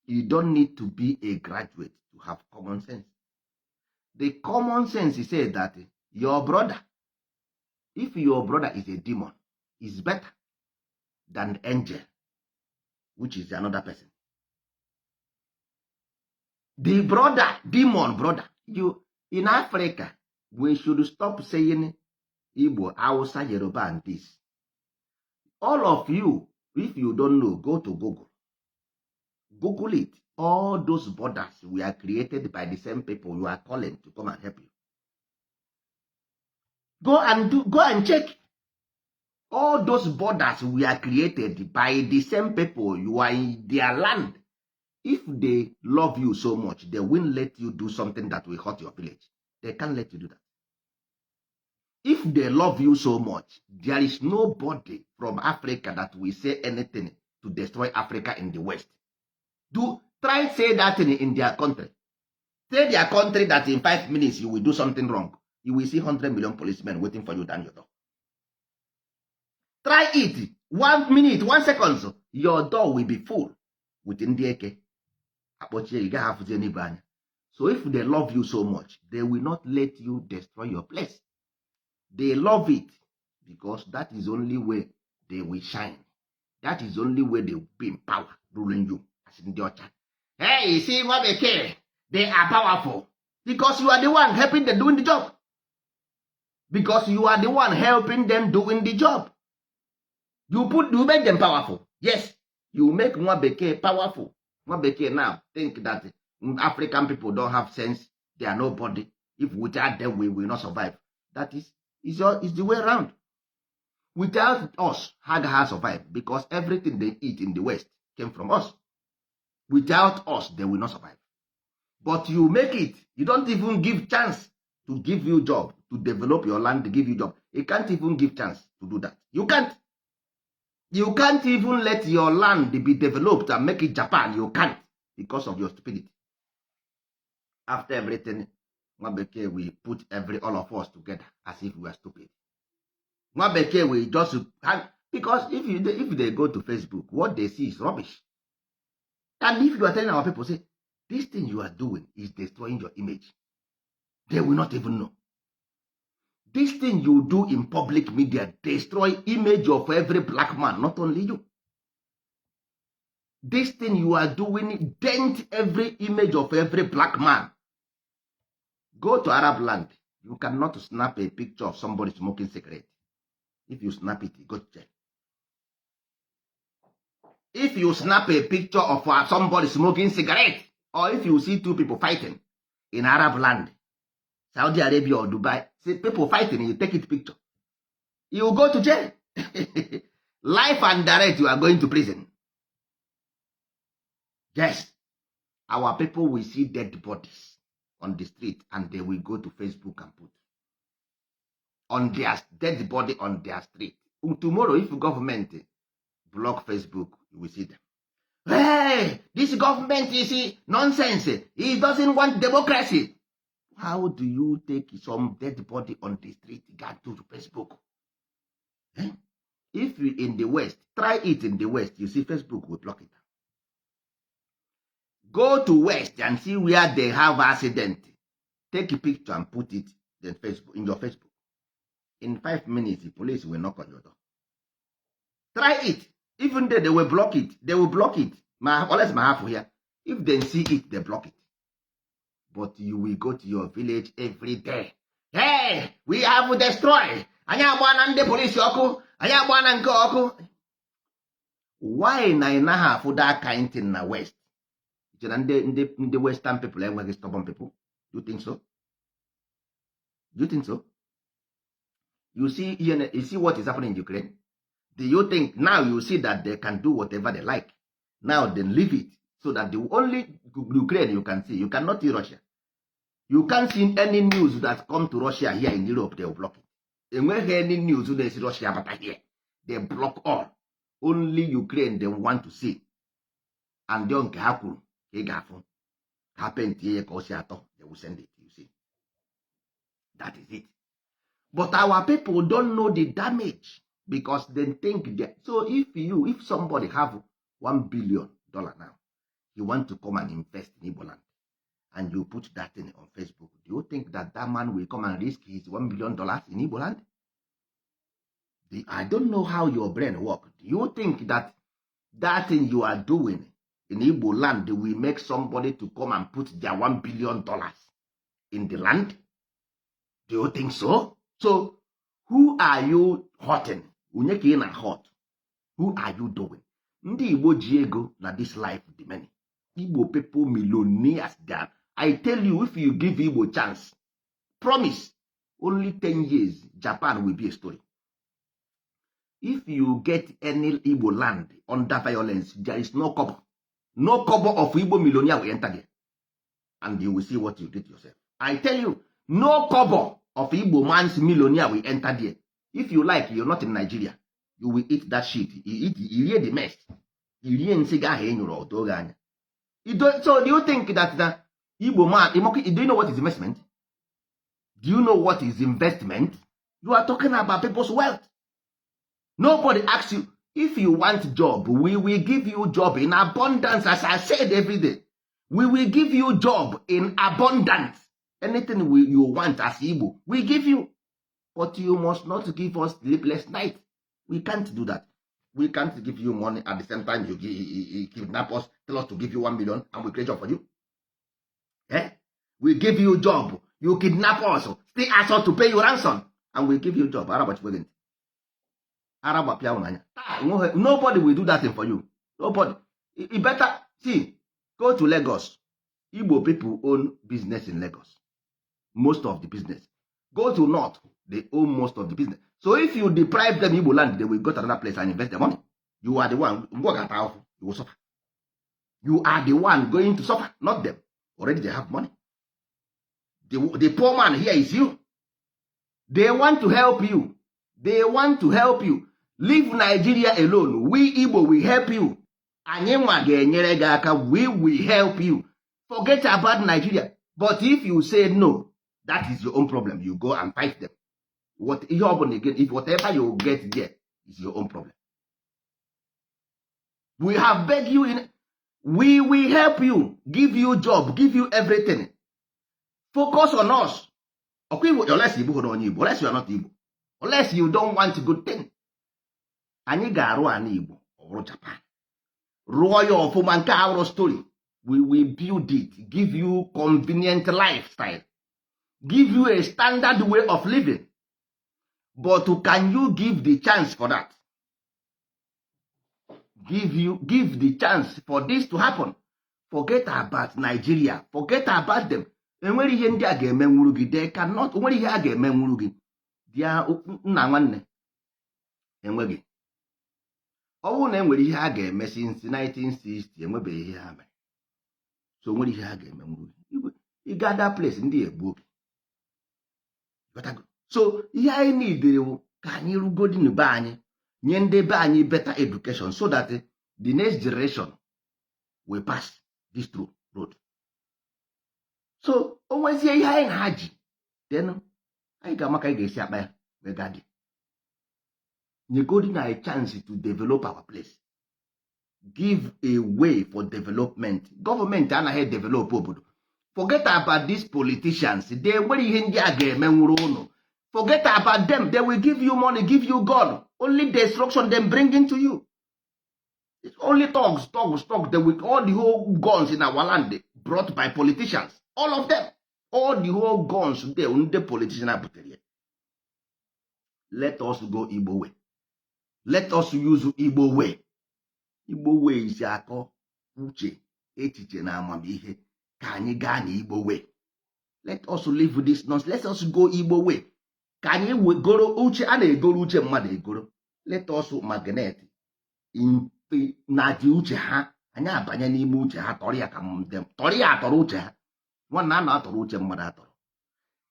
You don't need to be a graduate to have common sense. The common sense is said that your brother, if your brother is a demon, is better than angel, which is another person. The brother, demon brother. You in Africa, we should stop saying Igbo, Hausa, Yoruba, and this. All of you, if you don't know, go to Google. Google it. All those borders were created by the same people you are calling to come and help you. Go and check. All those borders were created by the same people. You are in their land. If they love you so much, they won't let you do something that will hurt your village. They can't let you do that. If they love you so much, there is nobody from Africa that will say anything to destroy Africa in the West. Try say that in their country. Say their country that in 5 minutes you will do something wrong. You will see 100 million policemen waiting for you down your door. Try it. 1 minute, 1 second, your door will be full with Ndieke. So if they love you so much, they will not let you destroy your place. They love it because that is the only way they will shine. That is the only way they will be in power, ruling you. As in the hey, you see what they care? They are powerful because you are the one helping them doing the job. Because you are the one helping them doing the job. You make them powerful. Yes, you make Nwabeke powerful. Nwabeke now think that African people don't have sense. They are nobody. If without them, we will not survive. That is the way around. Without us, Haga has survived because everything they eat in the West came from us. Without us, they will not survive. But you make it. You don't even give chance to give you job, to develop your land, to give you job. You can't even give chance to do that. You can't. You can't even let your land be developed and make it Japan. You can't because of your stupidity. After everything, Nwabeke will put all of us together as if we are stupid. Nwabeke will just because if they go to Facebook, what they see is rubbish. And if you are telling our people, say, this thing you are doing is destroying your image, they will not even know. This thing you do in public media destroy image of every black man, not only you. This thing you are doing dent every image of every black man. Go to Arab land. You cannot snap a picture of somebody smoking cigarette. If you snap it, you go to jail. If you snap a picture of somebody smoking cigarette, or if you see two people fighting in Arab land, Saudi Arabia or Dubai, see people fighting, you take it picture. You go to jail. Life and direct, you are going to prison. Yes. Our people will see dead bodies on the street and they will go to Facebook and put on their dead body on their street. Tomorrow, if government block Facebook, you will see them. Hey, this government is nonsense. He doesn't want democracy. How do you take some dead body on the street to Facebook? Eh? If you in the West, try it in the West, you see Facebook will block it. Go to West and see where they have accident. Take a picture and put it in Facebook, in your Facebook. In 5 minutes, the police will knock on your door. Try it. Even though they will block it, they will block it. Unless my half here. If they see it, they block it. But you will go to your village every day. Hey, we have destroyed. Why na have that kind in the West? The Western people are stubborn people. You think so? You think so? You see what is happening in Ukraine? Do you think now you see that they can do whatever they like? Now they leave it so that the only Ukraine you can see, you cannot see Russia. You can't see any news that come to Russia here in Europe, they will block it. And when any news they see Russia but here, they block all. Only Ukraine they want to see. And they don't happen. They will send it, you see. That is it. But our people don't know the damage because they think that. So if somebody have $1 billion now, you want to come and invest in Igbo land, and you put that thing on Facebook, do you think that man will come and risk his $1 billion in Igbo land? I don't know how your brain works. Do you think that thing you are doing in Igbo land will make somebody to come and put their $1 billion in the land? Do you think so? So, who are you hurting? Onye ka ị na hurt? Who are you doing? Ndị Igbo ji ego na this life dị many. Igbo people millionaires there. I tell you, if you give Igbo chance, promise, only 10 years, Japan will be a story. If you get any Igbo land under violence, there is no cover. No cover of Igbo millionaire will enter there. And you will see what you did yourself. I tell you, no cover of Igbo man's millionaire will enter there. If you like, you're not in Nigeria, you will eat that shit. You eat the mess. You so do you think that the Igbo man, do you know what is investment? Do you know what is investment? You are talking about people's wealth. Nobody asks you, if you want job, we will give you job in abundance, as I said every day. We will give you job in abundance. Anything you want as Igbo, we give you. But you must not give us sleepless night. We can't do that. We can't give you money at the same time you kidnap us, tell us to give you 1 million and we create job for you. Eh? We give you job. You kidnap us, stay ask us to pay you ransom, and we give you job. Nobody will do that thing for you. Nobody. You better see, go to Lagos. Igbo people own business in Lagos. Most of the business. Go to North, they own most of the business. So if you deprive them Igbo land, they will go to another place and invest their money. You are the one, you will suffer. You are the one going to suffer, not them. Already they have money. The poor man here is you. They want to help you. They want to help you. Leave Nigeria alone. We Igbo will help you. We will help you. Forget about Nigeria. But if you say no, that is your own problem. You go and fight them. If whatever you get there is your own problem. We have begged you in. We will help you, give you job, give you everything. Focus on us. Unless you are not Igbo. Unless you don't want good thing. Anyị ga-arụ ana Igbo or Japan. Rụọ ya ọfụma nke our story. We will build it, give you convenient lifestyle, give you a standard way of living. But can you give the chance for that? Give the chance for this to happen. Forget about Nigeria. Forget about them. Enwere ihe ndị a ga-emenwuru gị. They cannot. Enwere ihe a ga-emenwuru gị. Dia nna nwanne enweghị. Ọ bụrụ na enwere ihe a ga-eme since 1960 enwebeghị ihe ha mere. So nwere ihe ha ga-emenwuru gị. Ị ga that place ndị egbu oge. So ihe anyị needere ka anyị rugodi n'be anyị nye ndị be anyị better education so that the next generation will pass this through road. So onwezie ihe anyị ha ji then anyị ga-amaka anyị ga-esi akpa ya megadi. Nyegodi na a chance to develop our place. Give a way for development. Government anaghị develop obodo. Forget about these politicians. They nwere ihe ndị a ga-emenwuru ụnụ. Forget about them. They will give you money, give you God. Only destruction them bringing to you. It's only thugs. They will all the whole guns in our land brought by politicians. All of them. All the whole guns there, only politicians are put here. Let us go Igbo way. Let us use Igbo way. Igbo way is akọ uche echiche na amamihe ka anyị gaa na Igbo way. Let us live this nonsense. Let us go Igbo way. Ka anyị goro uche a na-egoro uche mmadụ egoro. Let us magnet na dị uche ha anyị abanye n'ime uche ha tọrọ ya ka dem tọrọ ya atọrọ uche ha. Nwanna a na-atọrọ uche mmadụ atọrọ.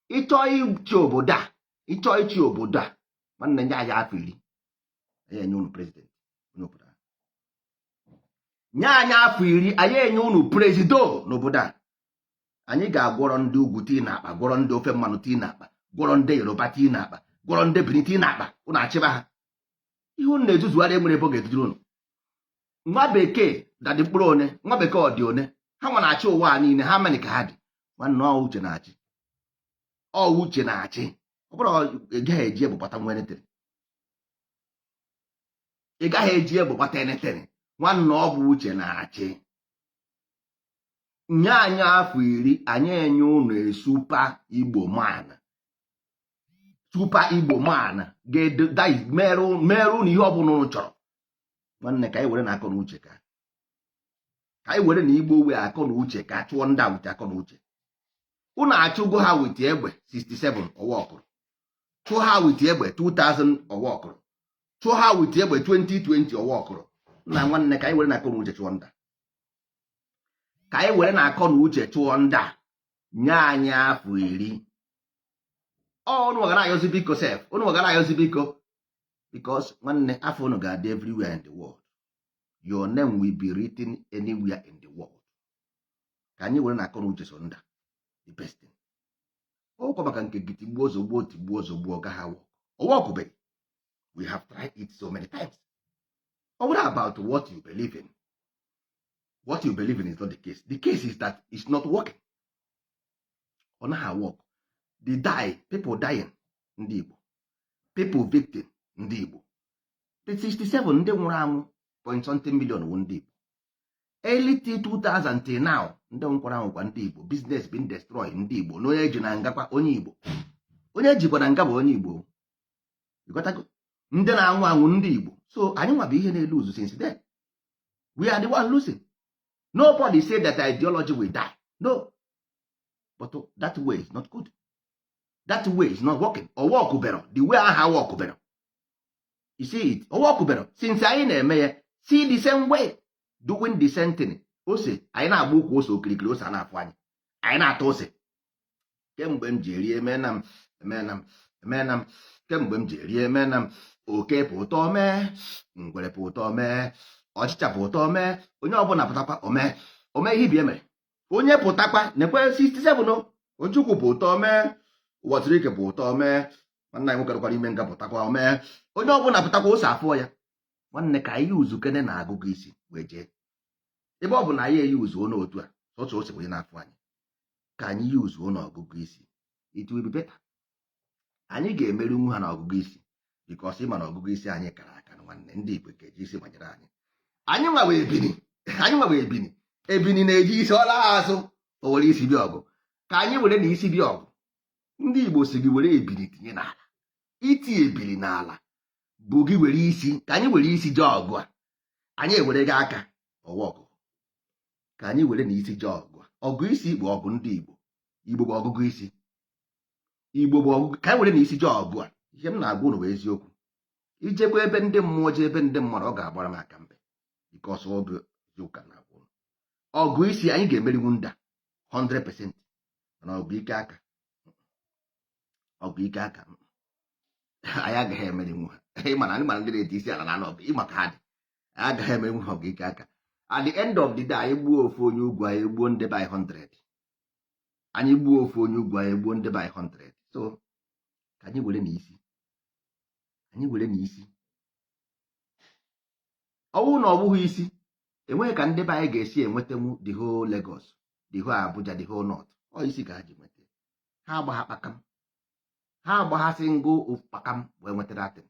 Ịchọ ichi obodo a, ịchọ ichi obodo a, nwanne nye anyị afọ 10. Anyị enye unu president n'obodo a. Nye anyị afọ 10 anyị enye unu prezido n'obodo a. Anyị ga-agwọrọ ndị ugwu tii na akpa, gwọrọ ndị ofe mmanụ tii na akpa, gwọrọ ndị Yoruba tii na akpa, gwọrọ ndị Benin tii na akpa. Unu achịba ha. Ihe unu na-ezuzugharị enwere ebe ọ ga-edujuru unu. Nwa bekee dadị mkpụrụ one, nwa bekee ọ dị one. Ha nwa na-achị ụwa niile, ha mere ka ha dị. Nwanne ọ uche na-achị. Ọ uche na-achị. Ọ bụrụ ị gaghị eji egbe gbata nwa enetere. Ị gaghị eji egbe gbata enetere. Nwanne ọ bụ uche na-achị. nye anyị afọ 10 anyị enye unu esupa Igbo man, super Igbo man merụ unu ihe ọbụla unu chọrọ. Nwanne ka anyị were na akọ na uche ka anyị were na Igbo wee akọ na uche ka chụọ ndị a wit akọ na uche. Unu achụgo ha wit egbe 67 ọwa ọkụrụ, chụọ ha wit egbe 2000 ọwa ọkụrụ, chụọ ha wit egbe 2020 ọwa ọkụrụ. Na nwanne ka anyị were na akọ na uche chụọ ndị a, ka anyị were na akọ na uche chụọ ndị a, nye anyị afọ 10. Unu gwara ayọzi biko sef, unu gwara ayọzi biko, because nwanne afọ unu ga-adị everywhere in the world. Your name will be written anywhere in the world. Ka anyị were na akọ na uche so ndị a, the best thing. Ọkwa maka nke gị tigbuo ozugbo gaha ọwa ọkụbeghị. We have tried it so many times. What about what you believe in? What you believe in is not the case. The case is that it's not working. Ọ naghị work. People dying ndị Igbo, people victim ndị Igbo. The 67 ndị nwụrụ anwụ point something million wụ ndị Igbo. Early 2000 till now, ndị nwụkwara anwụkwa ndị Igbo. Business being destroyed ndị Igbo. Na onye eji na nga kwa onye Igbo. Onye ejikwa na nga bụ onye Igbo. Ndị na-anwụ anwụ ndị Igbo. So anyị nwa bụ ihe na-lose since then. We are the one losing. Nobody said that ideology will die. No. But that way is not good. That way is not working. Or work better. The way I have work better. You see it? Or work better. Since I na-eme see the same way. Doing the same thing. Ose, anyị na-agba ụkwụ ose okirikiri ose a na-afụ anyị. Anyị na-ata ose. Kemgbe m ji eri emena m. Kemgbe m ji eri emena m. Oke pụta ome, ngwere pụta ome, ọchịcha pụta ome, onye ọbụla pụtakwa ome ihe ibie mere. Onye pụtakwa nekwe 67 Ojukwu pụta ome, Ụwọtụrụike pụta ome, nwanne anyị nwoke rụkwara ime nga pụtakwa ome, onye ọbụla pụtakwa ose afọ ya. Nwanne ka anyị uzu kene na agụgụ isi wee jee. Ebe ọ bụ na anyị eyi uzuo n'otu a, sọsọ ose wee na-afụ anyị. Ka anyị yuzuo n'ọgụgụ isi. It will be better. Anyị ga-emeri nwu ha n'ọgụgụ isi. Because ịma na ọgụgụ isi anyị kara aka nwanne ndị Igbo ga-eji isi manyere anyị. Anyị nwa wee ebini. Ebini na-eji isi ọla azụ o were isi bịa ọgụ. Ka anyị were na isi bịa ọgụ. Ndị Igbo si gị were ebini tinye n'ala. Iti ebili n'ala bụ gị were isi, ka anyị were isi jee ọgụ a. Anyị ewere gị aka ọwa ọgụ. Ka anyị were na isi jee ọgụ a. Ọgụ isi bụ ọgụ ndị Igbo. Igbo bụ ọgụgụ isi. Igbo bụ ọgụgụ. Ka anyị were na isi jee ọgụ a. Ihe m na-agwa unu bụ eziokwu. Ijekwa ebe ndị mmụọ jee ebe ndị mmadụ ọ ga-agbara m aka mbe. Because ọ bụ ụka na-agwa unu. Ọgụ isi anyị ga-emerinwu nda 100%. Mana ọgụ ike aka. Ọgụ ike aka. Anyị agaghị emerinwu ha. Ịmana ndị mara ndị na-eti isi ala na anọgụ ịmaka ha dị. Anyị agaghị emerinwu ha ọgụ ike aka. At the end of the day, anyị gbuo ofu onye ugwu anyị gbuo ndị by 100. Anyị gbuo ofu onye ugwu anyị gbuo ndị by 100. So ka anyị were n'isi. Anyị were n'isi. Ọ bụrụ na ọ bụghị isi, enweghị ka ndị be anyị ga-esi enwetanwu the whole Lagos, the whole Abuja, the whole North. Ọ isi ka ha ji nweta. Ha agbagha kpakam. Ha agbaghasị ngụ kpakam wee nwetara atịm.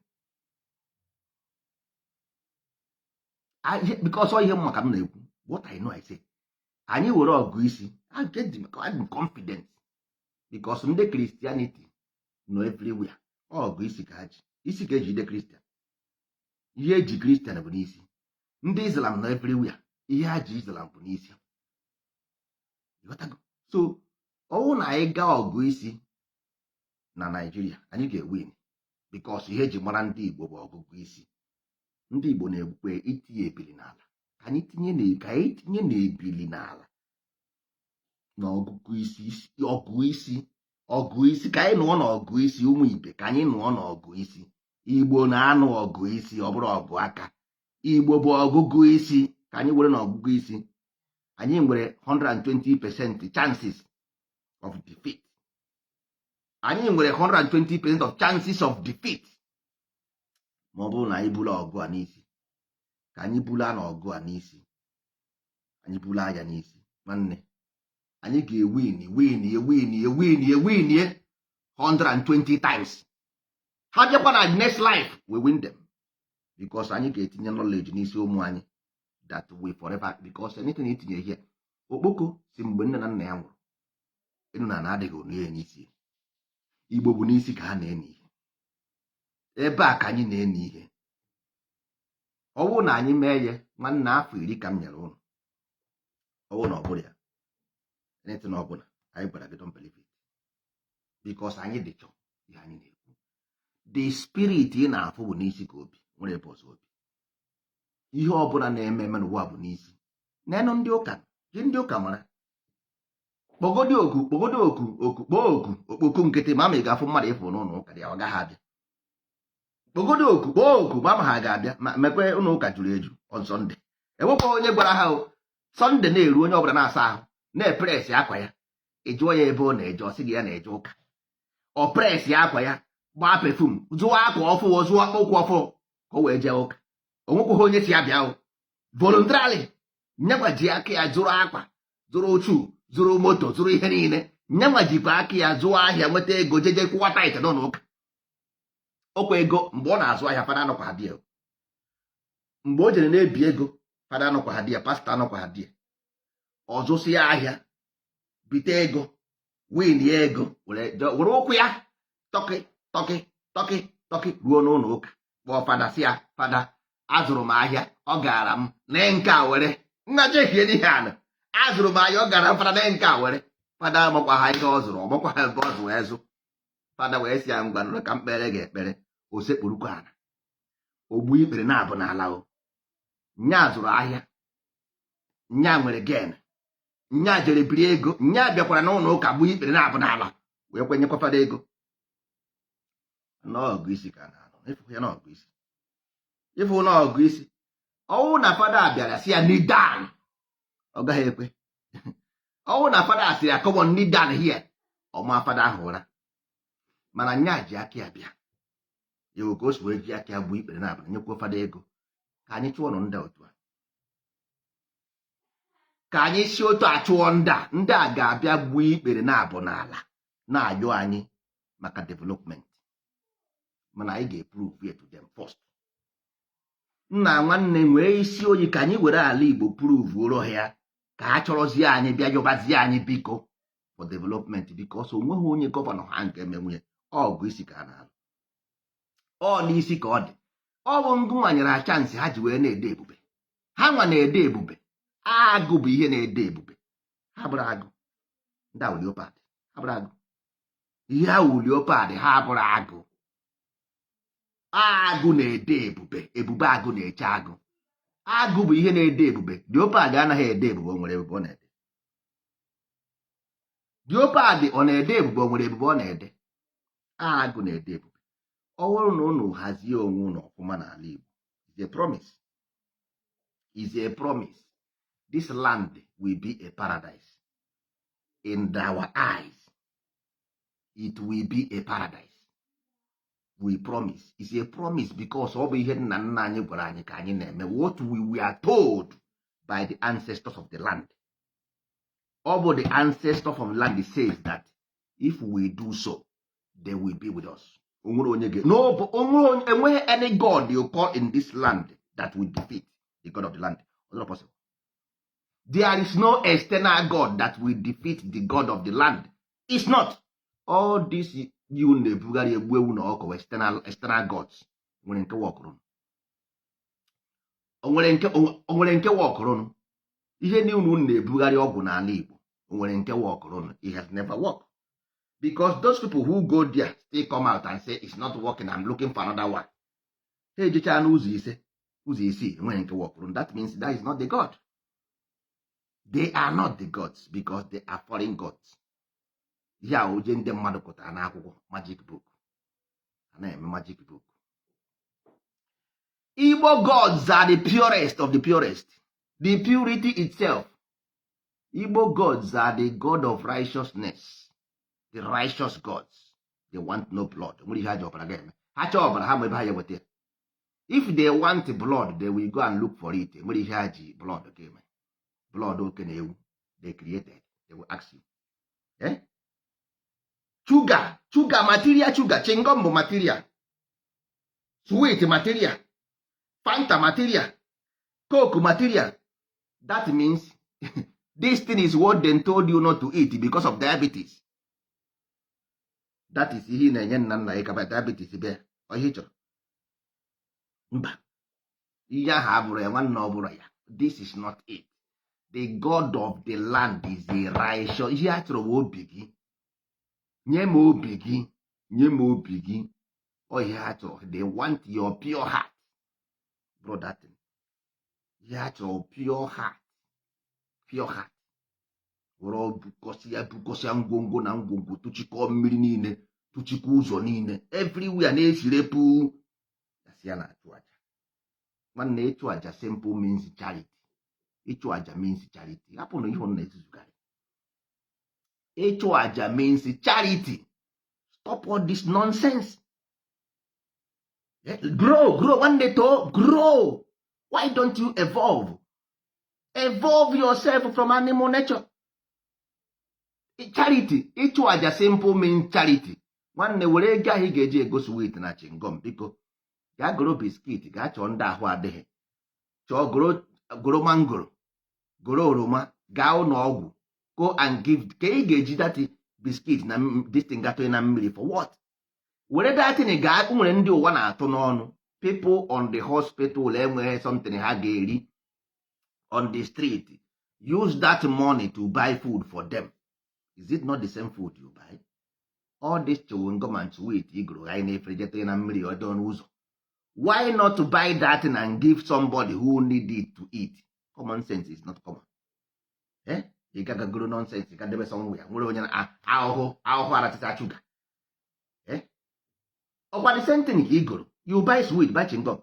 Because ọ ihe m maka m na-ekwu. What I know I say. Anyị were ọgụ isi. I'm confident. Because ndị Christianity nọ everywhere. Ọgụ isi ka ha ji. Isi ka eji ide Christian. Ihe eji Christian bụ n'isi. Ndị Islam nọ everywhere. Ihe ha ji Islam bụ n'isi. So ọwụ na anyị gaa ọgụ isi na Nigeria, anyị ga-ewin. Because ihe eji mara ndị Igbo bụ ọgụgụ isi. Ndị Igbo na-egbukwe itinye ebili n'ala. Ka anyị tinye n'ebili n'ala. Na ọgụgụ isi ka anyị nụọ n'ọgụ isi ụmụ ibe, ka anyị nụọ n'ọgụ isi. Igbo na-anụ ọgụ isi, ọ bụrụ ọgụ aka. Igbo bụ ọgụgụ isi. Ka anyị were n'ọgụgụ isi. Anyị nwere 120% chances of defeat. Anyị nwere 120% of chances of defeat. Ma ọ bụrụ na anyị buru ọgụ a n'isi. Ka anyị buru n'ọgụ a n'isi. Anyị buru anya n'isi. Nwanne. Anyị ga-ewin 120 times. Ha bịakwa na next life we win them. Because anyị ga-etinye knowledge n'isi ụmụ anyị that we forever. Because anything itinye here, okpoko si mgbe nne na nna ya nwụrụ enu na na-adịghị onu ya n'isi. Igbo bụ n'isi ka ha na-eni ihe. Ebe a ka anyị na-eni ihe. Ọ bụrụ na anyị mee ya nwanne afọ 10 ka m nyere ụnụ, ọ bụrụ na ọ bụrụ ya anything ọ bụla anyị gwara gị don't believe it, because anyị dị chọọ ihe anyị na-ekwu. The spirit ị na-afụ bụ n'isi ka obi, nwere ebe ọzọ obi. Ihe ọ bụla na-eme eme n'ụwa bụ n'isi. N'enu ndị ụka, ji ndị ụka mara kpọgodo oku kpọọ oku okpoko nkịtị ma ị ga-afụ mmadụ ịfụ n'ụlọ ụka dị ya, ọ gaghị abịa. Kpọgodo oku kpọọ oku ma ha ga-abịa, ma mekwe ụlọ ụka juru eju on Sọnde. Enwekwa onye gwara ha Sọnde na-eru onye ọbụla na-asa ahụ na-epresi akwa ya, ịjụọ ya ebe ọ na-eje, ọ sị gị ya na-eje ụka. Ọ presi akwa ya, gbaa pefum, zụọ akwa ọfụ, zụọ ụkwụ ọfụ ka o wee jee ụka. O nwekwaghị onye si ya bịa voluntarily. Nyenwa ji aka ya zụrụ akwa, zụrụ ochu, zụrụ moto, zụrụ ihe niile. Nyenwa jikwa aka ya zụọ ahịa, nweta ego, jeje kwụwa tait n'ụlọ ụka. Ọkwa ego mgbe ọ na-azụ ahịa, fada anọkwa ha di ya. Mgbe o jere na-ebi ego, fada anọkwa ha di ya, pastọ anọkwa ha di ya. Ọ zụsị ya ahịa, bite ego, win ya ego, were ụkwụ ya tọkị ruo n'ụlọ ụka. Kpọọ fada si ya, fada azụrụ m ahịa, ọ gara m na nke a were nnajehie n'ihe anụ. Azụrụ m ahịa, ọ gara m fada na nke a were. Fada amakwa ha ihe ọ zụrụ, ọ makwa ha ebe ọ zụ wee zụ. Fada wee si ya ngwa nụrụ ka m kpere gị ekpere. O sekpurukwa ala, ogbu ikpere na-abụ n'ala. Nya zụrụ ahịa, nya nwere gen, nya jere biri ego, nya bịakwara n'ụlọ ụka gbuo ikpere na-abụ n'ala wee kwenyekwa fada ego. N'ọgụ isi ka na-anọ, ịfụ ya n'ọgụ isi. Ịfụ n'ọgụ isi. Ọwụ na fada bịara si ya nidan, ọ gaghị ekwe. Ọwụ na fada asịrị ya come on nidan here, ọma fada ahụ ụra. Mana nya ji aka ya bịa, ewu ka o si wee ji aka ya gbuo ikpere na-abụ nyekwa fada ego. Ka anyị chụọ nụ ndị otu a, ka anyị si otu a chụọ ndị a ga-abịa gbuo ikpere na-abụ n'ala na-ayọ anyị maka development. Mana anyị ga-eprove it to them first. Nna nwanne nwee isi oyi ka anyị were ala Igbo prove oro ya, ka ha chọrọzie anyị bịa yọbazie anyị biko for development, because onweghị onye gọvanọ ha nke emenwe ọgụ isi ka ha na-alụ. Ọ n'isi ka ọ dị. Ọ bụ ngụnwa nyere ha chansị ha ji wee na-ede ebube. Ha nwa na-ede ebube. Agụ bụ ihe na-ede ebube. Ha bụrụ agụ. Ndị awụ leopard, ha bụrụ agụ. Ihe awụ leopard, ha bụrụ agụ. Agụ na-ede ebube, ebube agụ na-eche agụ. Agụ bụ ihe na-ede ebube. Leopard anaghị ede ebube, o nwere ebube ọ na-ede. Leopard ọ na-ede ebube, o nwere ebube ọ na-ede. Agụ na-ede ebube. Ọ bụrụ na unu hazie onwe unu ọfụma n'ala Igbo, is a promise. Is a promise. This land will be a paradise. In our eyes, it will be a paradise. We promise. It's a promise because ọ bụ ihe nna nna anyị gwara anyị ka anyị na-eme. What we were told by the ancestors of the land. Ọ bụ the ancestors of the land says that if we do so, they will be with us. Enweghị any God you call in this land that will defeat the God of the land. It's not possible. There is no external God that will defeat the God of the land. It's not. All this you na-ebugharị egbu ewu na ọkụ external gods nwere nke wọkụrụ. O nwere nke wọkụrụ. Ihe ni unu na-ebugharị ọgwụ n'ala Igbo, o nwere nke wọkụrụ. It has never worked. Because those people who go there still come out and say it's not working, I'm looking for another one. Hey, jecha n'ụzọ isi enweghị nke wọkụrụ. That means that is not the God. They are not the gods because they are foreign gods. Ya oje ndị mmadụ pụtara n'akwụkwọ magic book. A na-eme magic book. Igbo gods are the purest of the purest. The purity itself. Igbo gods are the God of righteousness. The righteous gods. They want no blood. If they want blood, they will go and look for it. Blood. Blood, they created. They will ask you. Eh? Sugar material, chingombo material, sweet material, Fanta material, Coke material. That means This thing is what they told you not to eat because of diabetes. That is ihe na-enye nna nna ya kaba diabetes bịa ihe chọrọ. Mba, ihe ahụ abụrụ ya nwanne ọ bụrụ ya. This is not it. The God of the land is a righteous. Ihe a chọrọ obi gị. Nye m obi gị. Nye m obi gị. Ọ ihe a chọrọ. They want your pure heart. Brother, ihe a chọrọ pure heart. Pure heart. Were bukọsịa ngwongwo na ngwongwo tụchikọọ mmiri niile tụchikọọ ụzọ niile everywhere na-esirepu asị ya na-achụ aja. Nwanne ịchụ aja simple means charity. Ịchụ aja means charity. Hapụ na ihe ọ na-ezuzugharị. Ịchụ aja means charity. Stop all this nonsense. Grow nwanne to grow. Why don't you evolve? Evolve yourself from animal nature. Charity. Ịchụ aja simple means charity. Nwanne were ego ahụ ị ga-eji ego sweet na chingom biko gaa goro biskit gaa chọọ ndị ahụ adịghị chọọ goro mangoro goro oroma gaa ụlọ ọgwụ go and give ka ị ga-eji dati biskit na distin gatọ na mmiri for what? Were datin gaa nwere ndị ụwa na-atụ n'ọnụ. People on the hospital enweghị something ha ga-eri on the street. Use that money to buy food for them. Is it not the same food you buy? All this chewing gum and sweet igro anyị na-efrejeta na mmiri ọdị ọnụ ụzọ. Why not to buy that and give somebody who need it to eat? Common sense is not common. Ị gaga goro nonsense ga debe somewhere nwere onye ahụhụ aratịta shuga. Ọkwa the same thing ka ị goro. You buy sweet, buy chewing gum.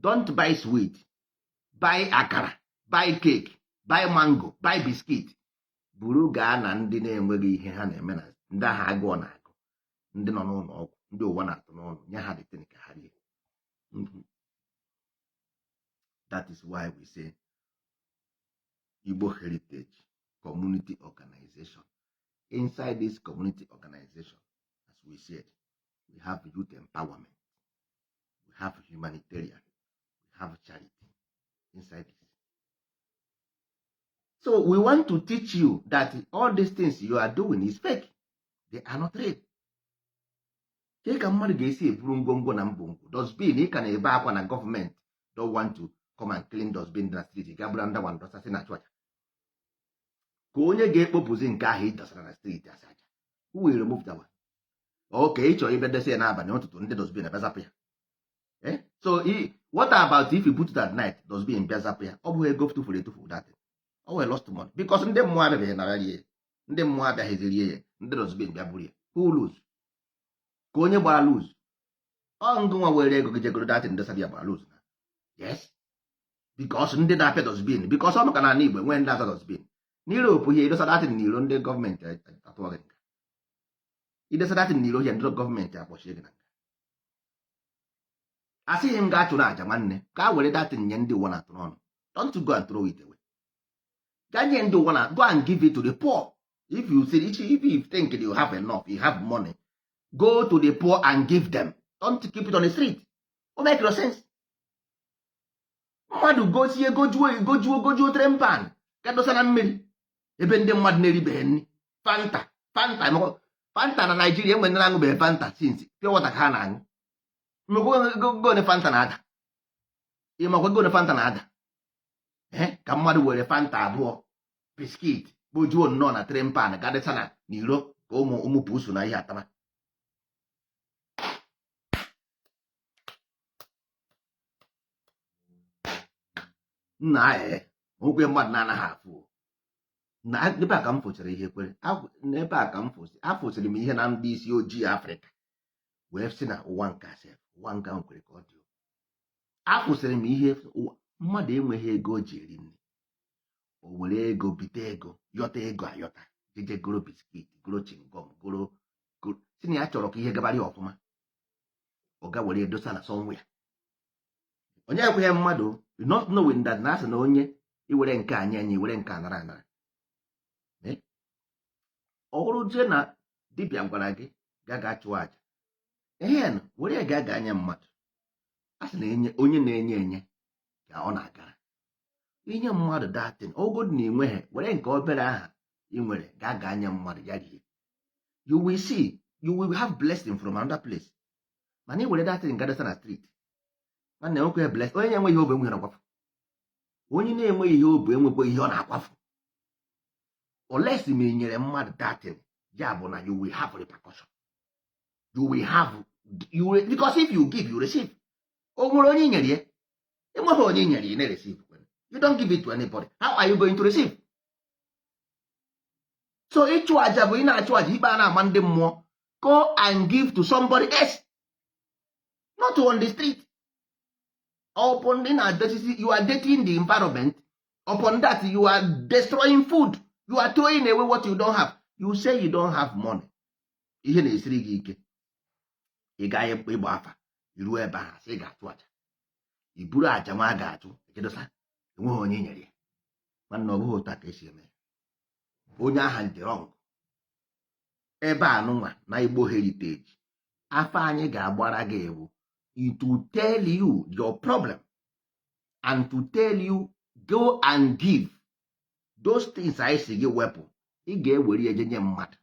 Don't buy sweet. Buy akara, buy cake, buy mango, buy biscuit. Buru gaa na ndị na-enweghị ihe ha na-eme na ndị ahụ agụọ na-agụ ndị nọ n'ụlọ ọgwụ ndị ụwa na-atụ n'ọnụ nye ha dịtịn ka ha rie. That is why we say Igbo Heritage Community Organization. Inside this community organization, as we said, we have youth empowerment, we have humanitarian, we have charity inside this. So we want to teach you that all these things you are doing is fake. They are not real. Ka mmadụ ga-esi eburu ngwongwo na mbongwo dustbin ị ka na-ebe akwa na gọọmenti don't want to come and clean dustbin na street ga bụrụ ndawa ndọsasị na chọcha ka onye ga-ekpopụzi nke ahụ ị dọsara na street asa aja. Who will remove that one? Okay, ị chọrọ ibe desi ya n'abalị ụtụtụ ndị dustbin abịa zapụ ya. So what about if you put it at night dustbin bịa zapụ ya? Ọ bụghị ego tụfuru etufu that o were lost money because ndị mmụọ abịaghị nara rie ndị mmụọ abịaghịzi ya ndị dustbin bịa buru ya. Who lose? Ka onye gbara lose. Ọ ngụ nwa were ego gị jegoro datin ndị sabịa gbara lose na. Yes, because ndị na-apịa dustbin because ọ maka na Igbo nwee ndị aza dustbin n'Europe ihe idosa datin n'iro ndị gọọmenti atụọ gị nga idosa datin n'iro ihe ndị gọọmenti akpọchie gị na nga. Asịghị m gaa chụrụ aja nwanne ka a were datin nye ndị ụwa na-atụ n'ọnụ. Don't go and throw it away. Ganye ndị ụwa na go and give it to the poor. If you think you have enough, you have money, go to the poor and give them. Don't keep it on the street. It make no sense. Mmadụ gosie gojuo trempan ka dosa na mmiri ebe ndị mmadụ na-eribeghị nri. Fanta na Nigeria enwe ndị na-aṅụbeghị Fanta since pure water ka ha na-aṅụ. Mmekwa Fanta na-ada. Ịmakwa ego Fanta na-ada. Ka mmadụ were Fanta abụọ biskit gbojuo nnọọ na trempan ga dịsa na n'iro ka ụmụ pusu na ihe atama. Nna okwe mmadụ na-anaghị afụ ebe a ka m fụchara ihe kwere n'ebe a ka m afụchiri m ihe na ndị isi ojii Afrịka wee sị na ụwa nke asef ụwa nke ahụ kwere ka ọ dị. Afụsịrị m ihe mmadụ enweghị ego o ji eri nri o were ego bite ego yọta ego ayọta jeje goro biskit goro chingom goro si na ya chọrọ ka ihe gabara ya ọfụma ọ ga were edosa na somewhere. Onye ekweghị mmadụ not knowing that na asị na onye iwere nke anyị anyị were nke anara anara. Ọ bụrụ je na dibịa gwara gị ga chụọ aja were ga anya mmadụ a sị na onye na-enye enye ka ọ na-agara inye mmadụ datin ogodu na enweghị were nke obere aha ị nwere ga nye mmadụ ya rie, you will see you will have blessing from another place. mana ị were datin gadasa na street nwanne nwoke blessing. onye na-enweghị obi enweghị na-akwafu, onye na-enweghị ihe obi enwekwa ihe ọ na-akwafu. olesi ma nyere mmadụ datin ya bụ na you will have repercussion, because if you give you receive. o nwere onye nyere ya, enweghị onye nyere ya na-receive. You don't give it to anybody. How are you going to receive? So ịchụ aja bụ ị na-achụ aja ikpe a na-ama ndị mmụọ. Go and give to somebody else, not on the street. Upon you are dating the environment. Upon that you are destroying food. You are throwing away what you don't have. You say you don't have money. Ihe na-esiri gị ike. Ị gaghị ịgba afa, iruo ebe ahụ sị ị ga-achụ aja. I buru aja nwa a ga-achụ ekedosa, enweghị onye nyere ya. Nwanne ọ bụghị otu a ka esi eme. Onye aha dị wrong. Ebe anụnwa na Igbo heritage, afọ anyị ga-agbara gị ewu to tell you your problem and to tell you go and give those things anyị si gị wepụ. Ị ga-ewere ya nye mmadụ,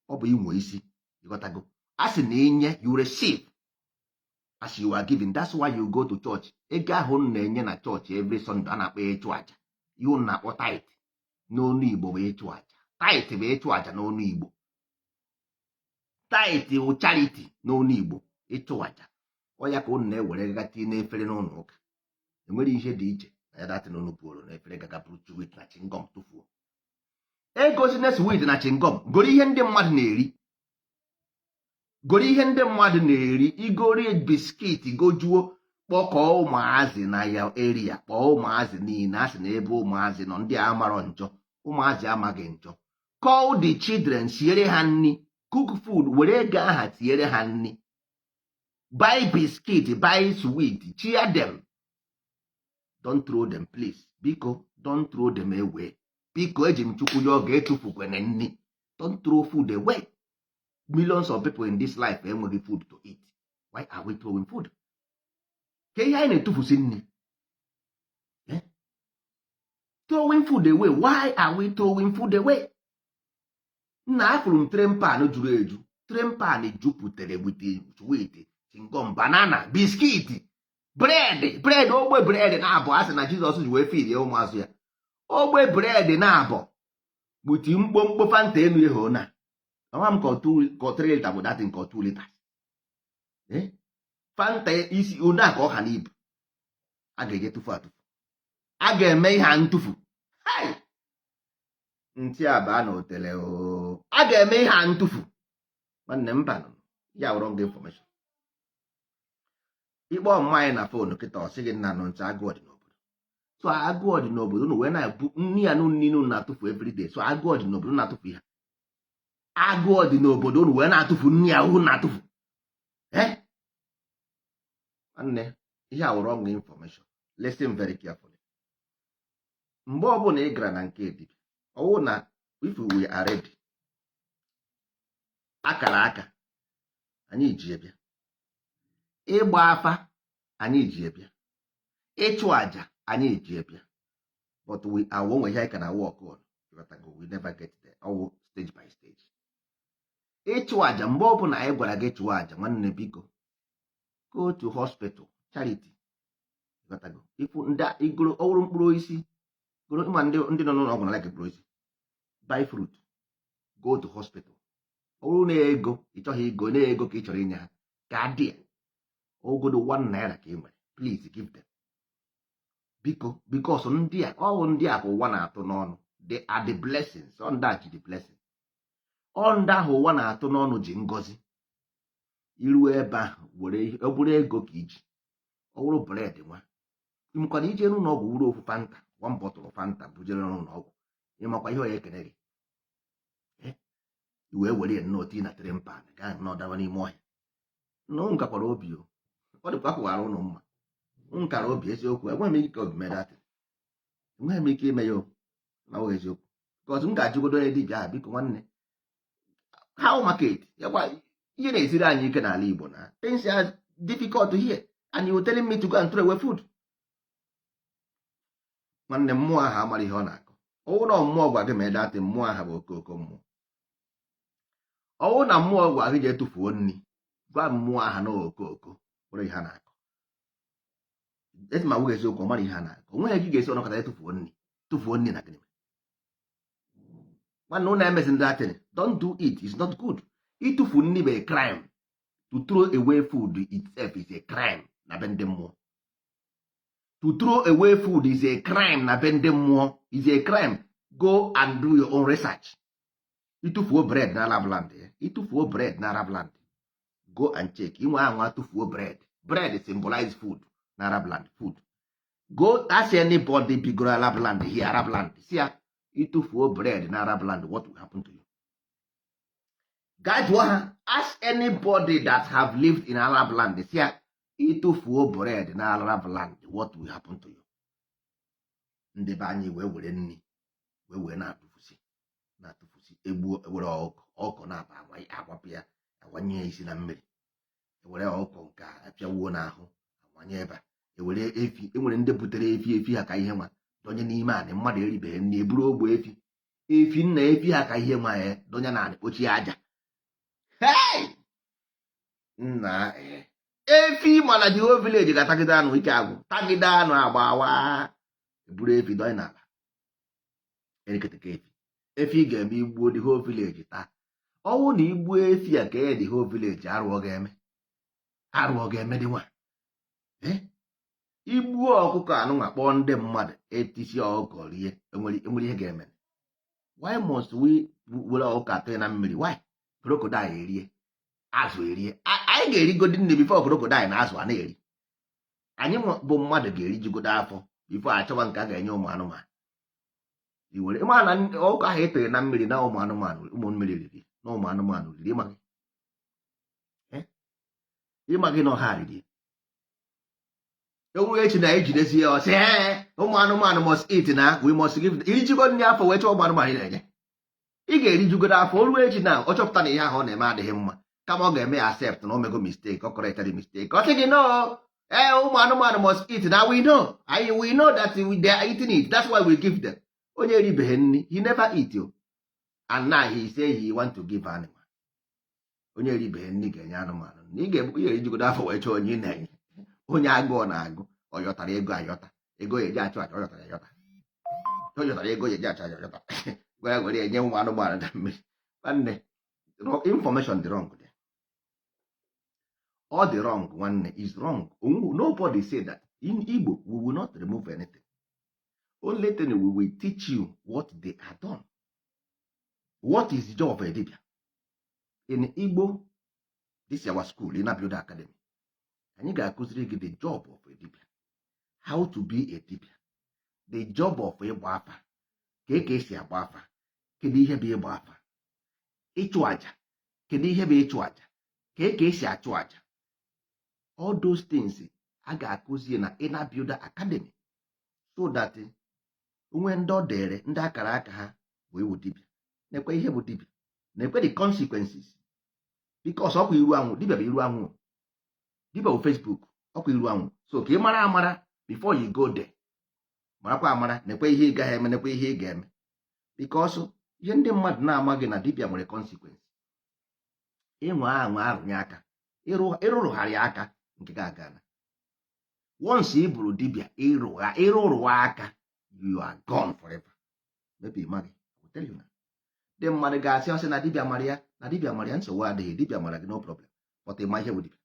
ọ bụ inwe isi. Ịghọtago? A sị na inye you receive as you are giving. That's why you go to church. Ego ahụ na-enye na church every Sunday a na-akpọ ịchụ aja. Iwu na-akpọ tithe n'onu Igbo bụ ịchụ aja. Tithe bụ ịchụ aja n'onu Igbo. Tithe bụ charity n'onu Igbo, ịchụ aja. Ọ ya ka unu na-ewere gati n'efere n'ụlọ ụka. Enwere ihe dị iche na ya datị n'onu pụrụ n'efere gagapụrụ chuwit na chingom tụfuo. Egosi na sweet na chingom goro ihe ndị mmadụ na-eri. Goro ihe ndị mmadụ na-eri. Igorie biskit gojuo, kpọkọọ ụmụazị na ya area, kpọọ ụmụazị niile. A sị na ebe ụmụazị nọ ndị a marọ njọ, ụmụazị amaghị njọ. Call the children, siere ha nri. Cook food, were ego aha tinyere ha nri. Buy biscuit, buy sweet, cheer them. Don't throw them, please. Biko, don't throw them away. Biko, eji m chukwu ya ọ ga-etufukwana nri. Don't throw food away. Millions of people in this life enweghị food to eat. Why are we throwing food? Ka ihe anyị na-etufusi nri. Throwing food away. Why are we throwing food away? Nna afụrụ m tren pan juru eju. Tren pan jupụtara wit chingom, banana, biskit, bread, ogbe bread na-abụ. A sị na Jizọs ji wee firie ụmụazụ ya. Ogbe bread na-abụ gbuti mkpomkpo fanta enu ihe ona. Ọnwa m ka 3 lita bụ datin ka 2 liters. Fanta isi ona ka ọha n'ibu. A ga-eje tụfu atụfu. A ga-eme ihe a ntụfu. Ntị aba na otele o. A ga-eme ihe a ntụfu. Nwanne mba ya wrong information. Ikpe ọmụma anyị na fon kịta ọ sị gị nna nọ ntị agụọ dị n'obodo. So agụọ dị n'obodo unu wee na-ebu nri ya nnu na-atụfu everyday. So agụọ dị n'obodo na-atụfu ihe. Agụọ dị n'obodo unu wee na-atụfu nri ya unu na-atụfu. Nwanne ihe a wrong information. Listen very carefully. Mgbe ọbụla ị gara na nke dibịa, ọwụ na if we are ready, akara aka anyị ji ebịa. Ịgba afa anyị ji ebịa. Ịchụ aja anyị ji ebịa. But we are one way I can walk on. We never get there. All stage by stage. Ịchụ aja mgbe ọbụla anyị gwara gị chụọ aja, nwanne biko go to hospital, charity. Ifu ndị igoro ọwụrụ mkpụrụ osisi, goro ịma ndị nọ n'ụlọ ọgwụ na like mkpụrụ osisi. Buy fruit, go to hospital. Ọwụrụ na ego ị chọghị ego na ego ka ị chọrọ inye ha, ka dị ogodo 1 naira ka ị nwere, please give them. Biko, because ndị a ọwụ ndị a ka ụwa na-atụ n'ọnụ. They are the blessings. Ọ ndị a ji the blessing. Ọ ndị ahụ ụwa na-atụ n'ọnụ ji ngọzi. Iruo ebe ahụ were ọ bụrụ ego ka iji. Ọ wụrụ bread nwa. Ịmụkwana ije n'ụlọ ọgwụ wuru ofu fanta, 1 bottle fanta bujere n'ụlọ ọgwụ. Ịmakwa ihe ọ ya ekene gị. Iwee were ya nnọọ tii na tren pan gaa nnọọ dawa n'ime ọhịa. Nnọọ nkakwara obi o. Ọ dịkwa kwara ụlọ mma. Nkara obi eziokwu, enweghị m ike obi medatị. Enweghị m ike ime ya na ọ eziokwu. Because m ga-ajụgodo onye dibịa ahụ, biko nwanne, how market ihe na-esiri anyị ike n'ala Igbo na things are difficult here and you telling me to go and throw away food. nwanne mmụọ ahụ amara ihe ọ na-akọ. Ọwụ na mmụọ gwa gị ma edatị mmụọ ahụ bụ okoko mmụọ. Ọwụ na mmụọ gwa gị je tụfuo nri, gwa mmụọ ahụ na okoko bụrụ ihe a na-akọ. Eti ma wụghị eziokwu, ọ mara ihe a na-akọ. Onweghị gị ga-esi ọnọkọta tụfuo nri na gịnị. Nwanne ụlọ emezin datin, don't do it, it's not good. Ịtụfu nri bụ a crime. To throw away food itself is a crime na be ndị mmụọ. To throw away food is a crime na be ndị mmụọ, is a crime. Go and do your own research. Ịtụfuo bread na Arab land, ịtụfuo bread na Arab land, go and check. Inwe ahụ atụfuo bread. Bread symbolize food na Arab land, food. Go ask anybody bigoro Arab land here, Arab land. See ya, ịtụfuo bread na Arab land, what will happen to you? Guys, ask anybody that have lived in Arab land. See ya, ịtụfuo bread na Arab land, what will happen to you? Ndị be anyị wee were nri wee na-atụfusi egbuo, ewere ọkụ na-aba agbapụ ya, awanye isi na mmiri, ewere ọkụ nke apịawuo n'ahụ awanye ebe a, ewere efi, enwere ndị butere efi ha ka ihe nwa donye n'ime anị, mmadụ eribeghị nri, eburu ogbe efi nna efi ha ka ihe nwa ya donye na anị, kpochie aja. Hey! Nna efi mana the whole village ga-atagide anụ ike agwụ, tagide anụ agbawa, eburu efi donye n'ala, eriketeke efi ga-eme igbuo the whole village taa. Ọnwụ na igbuo efi a ka the whole village arụọ ga-eme dị nwa. Igbuo ọkụkọ anụnwa kpọọ ndị mmadụ etisi ọkụkọ rie, enwere ihe ga-eme. Why must we were ọkụkọ atọ na mmiri? Why? Crocodile erie, azụ erie. Anyị ga-erigodi nne bifo crocodile na azụ a na-eri. Anyị bụ mmadụ ga-erijigodo afọ bifo achọwa nke a ga-enye ụmụ anụmanụ. Iwere ịma na ọkụkọ ahụ etere na mmiri na ụmụ mmiri riri na ụmụ anụmanụ riri, ịmaghị na ọha riri. Enwe echi na ejidezi ya ọsị ụmụ anụmanụ must eat na we must give. Irijigo nri afọ wee chọọ ụmụ anụmanụ na-enye, ị ga-erijugodo afọ. Oruo echi na ọ chọpụta na ihe ahụ ọ na-eme adịghị mma, kama ọ ga-eme ya accept na o mego mistake, ọ corrected mistake. Ọ sị gị no, ụmụ anụmanụ must eat na we know that they are eating it, that's why we give them. Onye eribeghị nri, he never eat you, and now he say he want to give animal. Onye eribeghị nri ga-enye anụmanụ. Ị ga-erijugodo afọ wee chọọ onye ị na-enye. Onye agụọ na-agụ, ọ yọtara ego ayọta, ego ya eji achụ aja, ọ yọtara ego ya eji achụ aja ọyọta, were enye ụmụ anụmanụ na mmiri. Nwanne, information dị wrong there. All the wrong, nwanne, is wrong. Nobody say that. In Igbo, we will not remove anything. Only thing we will teach you what they are done. What is the job of a dibia? In Igbo, this is our school, in Abuja Academy. And you ga-akụziri gị the job of a dibia. How to be a dibia. The job of ịgba afa. Ka esi agba afa. Kedu ihe bụ ịgba afa? Ịchụ aja. Kedu ihe bụ ịchụ aja? Ka esi achụ aja. All those things a ga-akụzi na Abuja Academy, so that onwe ndị ọ dere ndị akara aka ha bụ iwu dibia. Na-ekwe ihe bụ dibia. Na-ekwe the consequences. Because ọkwa iru anwụ, dibia bụ iru anwụ. Dibia bụ Facebook, ọkwa iru anwụ. So ka ị mara amara before you go there. Marakwa amara, na-ekwe ihe ị gaghị eme, na-ekwe ihe ị ga-eme. Because ihe ndị mmadụ na-amaghị na dibia nwere consequence. Ịnwe anwụ arụnye aka, ịrụrụgharị aka nke ga-aga na. Once ị bụrụ dibia, ịrụrụ aka, you are gone forever. Maybe ịmaghị, I will tell you now. Ndị mmadụ ga-asị ọsị na dibia mara ya, nsogbu adịghị, dibia mara gị, no problem. But ịma ihe bụ dibia,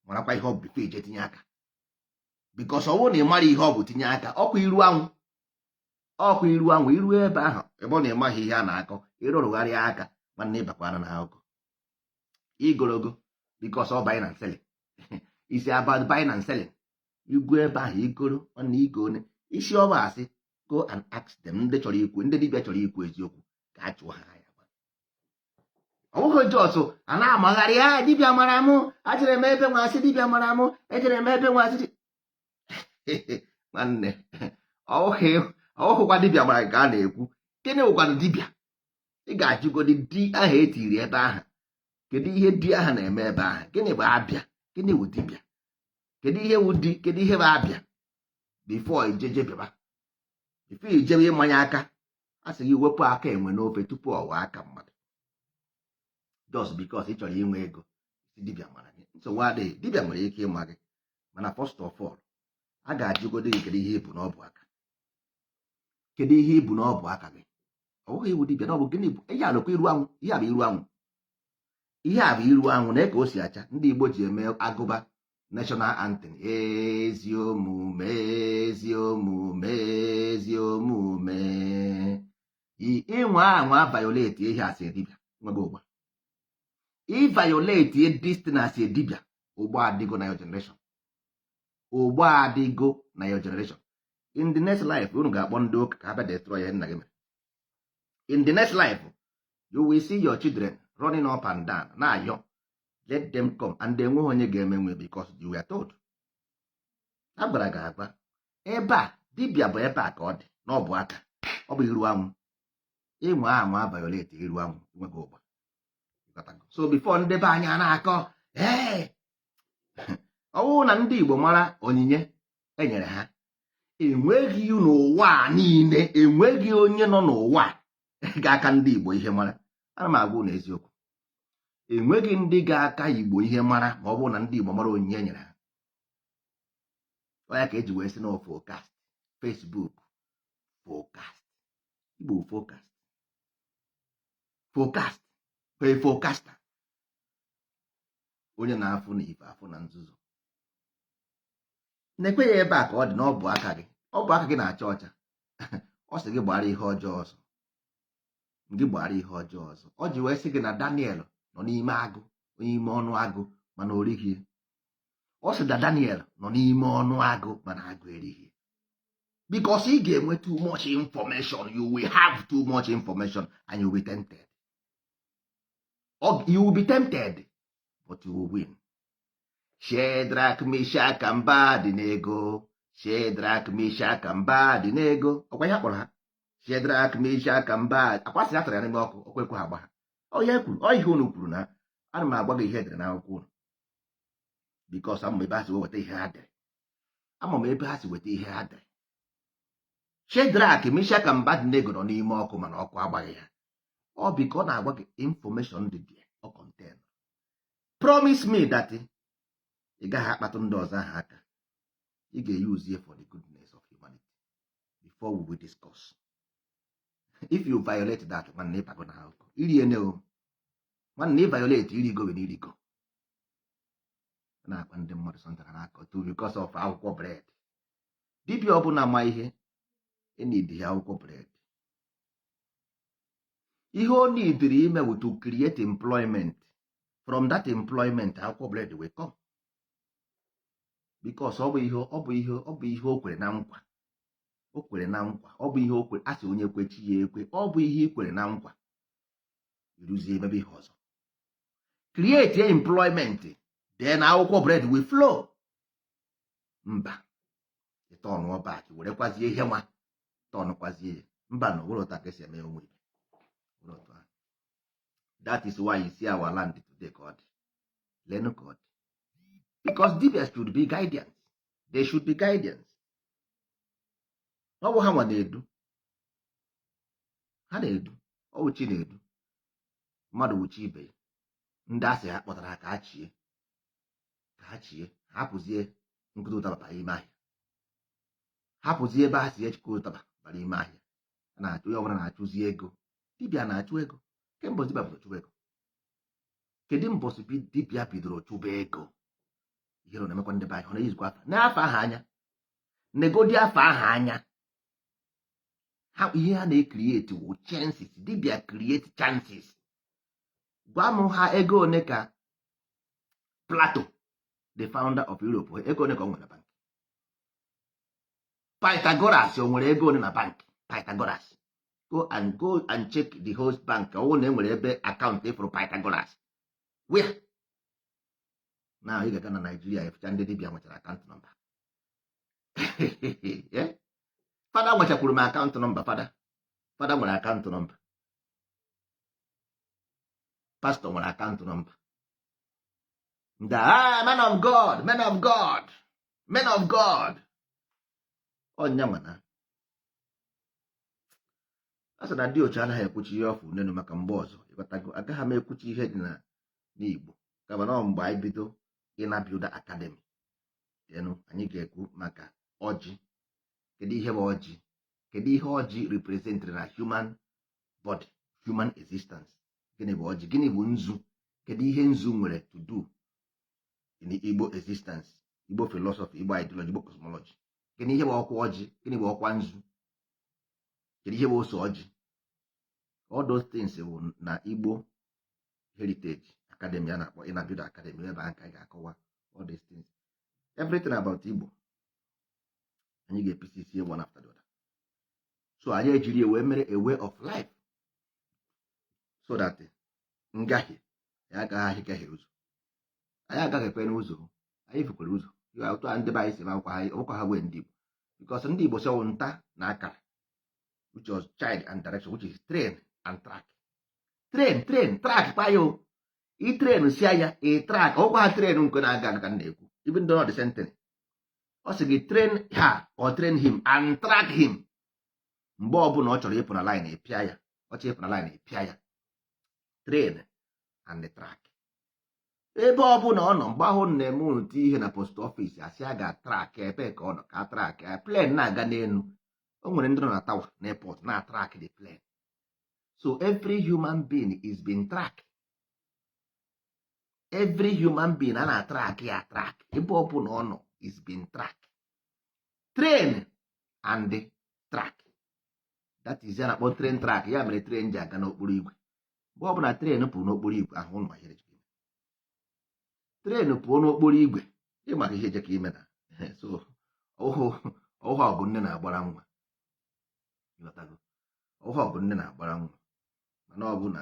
marakwa ihe ọ bụ bifo eje tinye aka. Because ọ bụrụ na ị mara ihe ọ bụ tinye aka, ọkwa iru anwụ, iru ebe ahụ, ebe ọ na-emaghị ihe a na-akọ, ịrụrụgharịa aka, nwanne ịbakwana na akụkọ igologo. Because ọ buying and selling. It's about buying and selling. Igwe ebe ahụ igoro, nwanne igone, isi ọba asị, go and ask them. Ndị dibia chọrọ ikwu eziokwu ka a chụọ ha ya. Ọ bụghị jọsụ a na-amagharị ya, dibia mara mụ, ajere m ebe nwasị, dibia mara mụ, ejere m ebe nwasị. Nwanne, ọhụkwa dibia mara ka a na-ekwu. Gịnị wụkwanụ dibia? Ị ga-ajụgodi di ahụ etiri ebe ahụ. Kedu ihe di ahụ na-eme ebe ahụ? Gịnị bụ abịa? Gịnị wụ dibia? Kedu ihe wụ di? Kedu ihe bụ abịa? Before ijeje bịaba. ife ijebe ịmanye aka a sị gị wepụ aka enwe n'ofe tupu ọwa aka mmadụ just because ị chọrọ inwe ego dibịa mara gị. Nsogbu adịghị, dibịa nwere ike ịma gị, mana first of all a ga-ajụgodo gị kedu ihe ibu n'ọbụ aka, kedu ihe ibu n'ọbụ aka gị. Ọ bụghị iwu dibịa, na ọ bụ gịnị bụ ihe alụkwa iru anwụ. Ihe a bụ iru anwụ, ihe a bụ iru anwụ na ka o si acha. Ndị Igbo ji eme agụba national anthem, ezi omume ezi omume ezi omume. Ịnwa anwa violate ihe asị dibịa nwebe ụgba, iviolate destin asị dibịa, ụgbọ adịgo na your generation, ụgbọ adịgo na your generation. In the next life unu ga-akpọ ndị ụka ka ha bịa destroy ihe nna gị mere. In the next life you will see your children running up and down na-ayọ, let them come, and enweghị onye ga-eme nwe because you were told. A gwara gị agwa ebe a dibịa bụ ebe a ka ọ dị n'ọbụ aka, ọ bụ iru anwụ. Ịnwa anwa violate iru anwụ nwego ụgba. So before ndị be anyị na-akọ ọ bụrụ na ndị Igbo mara onyinye enyere ha, enweghị n'ụwa niile, enweghị onye nọ n'ụwa ga-aka ndị Igbo ihe mara. Ana m agwa unu eziokwu, enweghị ndị ga-aka Igbo ihe mara ma ọ bụrụ na ndị Igbo mara onyinye enyere ha. Ọ ya ka eji wee sị na focus Facebook, focus Igbo, focus focus focasta, onye na-afụ na ife afụ na nzuzo. Na-ekwe ya ebe a ka ọ dị n'ọbụ aka gị, ọ bụ aka gị na-acha ọcha. Ọ sị gị gbara ihe ọjọọ ọzọ, gị gbara ihe ọjọọ ọzọ. Ọ ji wee sị gị na Daniel nọ n'ime agụ, n'ime ọnụ agụ mana o righị. Ọ sị na Daniel nọ n'ime ọnụ agụ mana agụ erighị. Because ị ga-enwe too much information, you will have too much information and you will be tempted. You will be tempted, but you will win. Shadrach, Meshach, and Abednego. Shadrach, Meshach, and Abednego. Ọkwa ya kpọrọ ha Shadrach, Meshach, and Abednego. Akwasị ya tara ya n'ime ọkụ, ọkwekwe ha gba ha. Ọ ya kwuru, ọ ihe unu kwuru na ana m agwa gị ihe edere n'akwụkwọ unu. Because ama m ebe ha si weta ihe ha dere. Ama m ebe ha si weta ihe ha dere. Shadrach, Meshach, and Abednego nọ n'ime ọkụ mana ọkụ agbaghị ha. Ọ biko ọ na-agwa gị information dị dị ọ contain. Promise me that ị gaghị akpatụ ndị ọzọ ahụ aka. Ị ga-use it for the goodness of humanity before we will discuss. If you violate that, nwanne ịbago na akụkọ iri ene o, nwanne ị violate irigo we n'irigo. Na-akpa ndị mmadụ sọntara n'aka too because of akwụkwọ bread. Dibịa ọbụla ma ihe enidi ya akwụkwọ bread. Ihe o nidiri ime bụ to create employment. From that employment akwụkwọ bread will come. Because ọ bụ ihe o kwere na nkwa. O kwere na nkwa, ọ bụ ihe o kwere, asị onye kwechi ya ekwe, ọ bụ ihe i kwere na nkwa. Iruzie emebe ihe ọzọ. Create employment, then akwụkwọ bread will flow. Mba, ịtọnụọ back, were kwazie ihe nwa, tọnụkwazie. Mba na ọbụrụ ụta ka esi eme onwe. That is why you see our land today God. Lenu God. Because dibia should be guidance. They should be guidance. Ọ bụ ha nwa na-edu. Ha na-edu. Ọ bụ chi na-edu. Mmadụ wuchi ibe ya. Ndị asị ha kpọtara ha ka ha chie. Ka ha chie. Hapụzie nkụta ụtaba bara ime ahịa. Hapụzie ebe ha si echikọ ụtaba bara ime ahịa. A na-achụ ya ọbụla na-achụzi ego. Dibia na-achụ ego. Kemgbe dibia bidoro chụba ego. Kedu mbọsị dibia bidoro chụba ego? Ihe ọ na-emekwa ndị be anyị, ọ na-eyizikwa afa. N'afọ ahụ anya. Negodi afọ ahụ anya. Ihe ha na-ekrieti wụ chances. Dibia create chances. Gwa m ha ego one ka Plato, the founder of Europe, ego one ka ọ nwere na bank. Pythagoras o nwere ego one na bank. Pythagoras. Go and check the host bank. Ọ na enwere ebe akaụntụ for Pythagoras. Where? Now ị ga-aga na Nigeria efucha ndị dibia nwechara akaụntụ nọmba. Fada nwechakwuru m akaụntụ nọmba. Fada nwere akaụntụ nọmba. Pastọ nwere akaụntụ nọmba. Man of God, men of God, men of God. Ọnya mana a sị na ndị ochi anaghị ekwuchi ihe ọfụ nenu maka mgbe ọzọ ịghọtago agaghị m ekwuchi ihe dị n'Igbo kama na mgbe anyị bido ịna-build academy enu anyị ga-ekwu maka ọjị. Kedu ihe bụ ọjị? Kedu ihe ọjị representịrị na human body, human existence? Gịnị bụ ọjị? Gịnị bụ nzu? Kedu ihe nzu nwere to do in Igbo existence, Igbo philosophy, Igbo ideology, Igbo cosmology? Gịnị ihe bụ ọkwa ọjị? Gịnị bụ ọkwa nzu? Kedu ihe bụ ose ọjị? All those things bụ na Igbo Heritage Academy a na-akpọ ịna-build academy, ebe a ka anyị ga-akọwa all these things, everything about Igbo. Anyị ga-episisi one after the other. So anyị ejiri wee mere a way of life so that ngahie ya agaghị gahie ụzọ. Anyị agaghịkwe n'ụzọ, anyị fukwere ụzọ. Otu a ndị be anyị si ọkwa ha wee ndị Igbo, because ndị Igbo sọwụ nta na akara, which was child and direction, which is train and track. Train track kpayo i train si ya i track ọkwa ha train nke na-aga ka na-ekwu, even though not the same thing. Ọ sị gị train her or train him and track him. Mgbe ọbụla ọ chọrọ ịpụ na line ịpịa ya, ọ chọrọ ịpụ na line ịpịa ya. Train and track. Ebe ọbụla ọ nọ, mgbe ahụ na-eme ụtụ ihe na post office, asị a ga-atrak ebe ka ọ nọ, ka atrak plane na-aga n'elu. O nwere ndị nọ na tower na airport na-atrak the plane. So every human being is being tracked. Every human being a na-atrak ya atrak. Ebe ọbụla ọ nọ is being tracked. Train and track. That is ya na-akpọ train track. Ya mere train ji aga n'okporo igwe. Mgbe ọbụla train pụrụ n'okporo igwe, ahụ ụnụ ahịrị tren pụọ n'okporo igwe, ịmaka ihe je ka ime na so ọhụ ọgụ nne na-agbara nwa, ọhụ ọgụ nne na-agbara nwa, mana ọ bụ na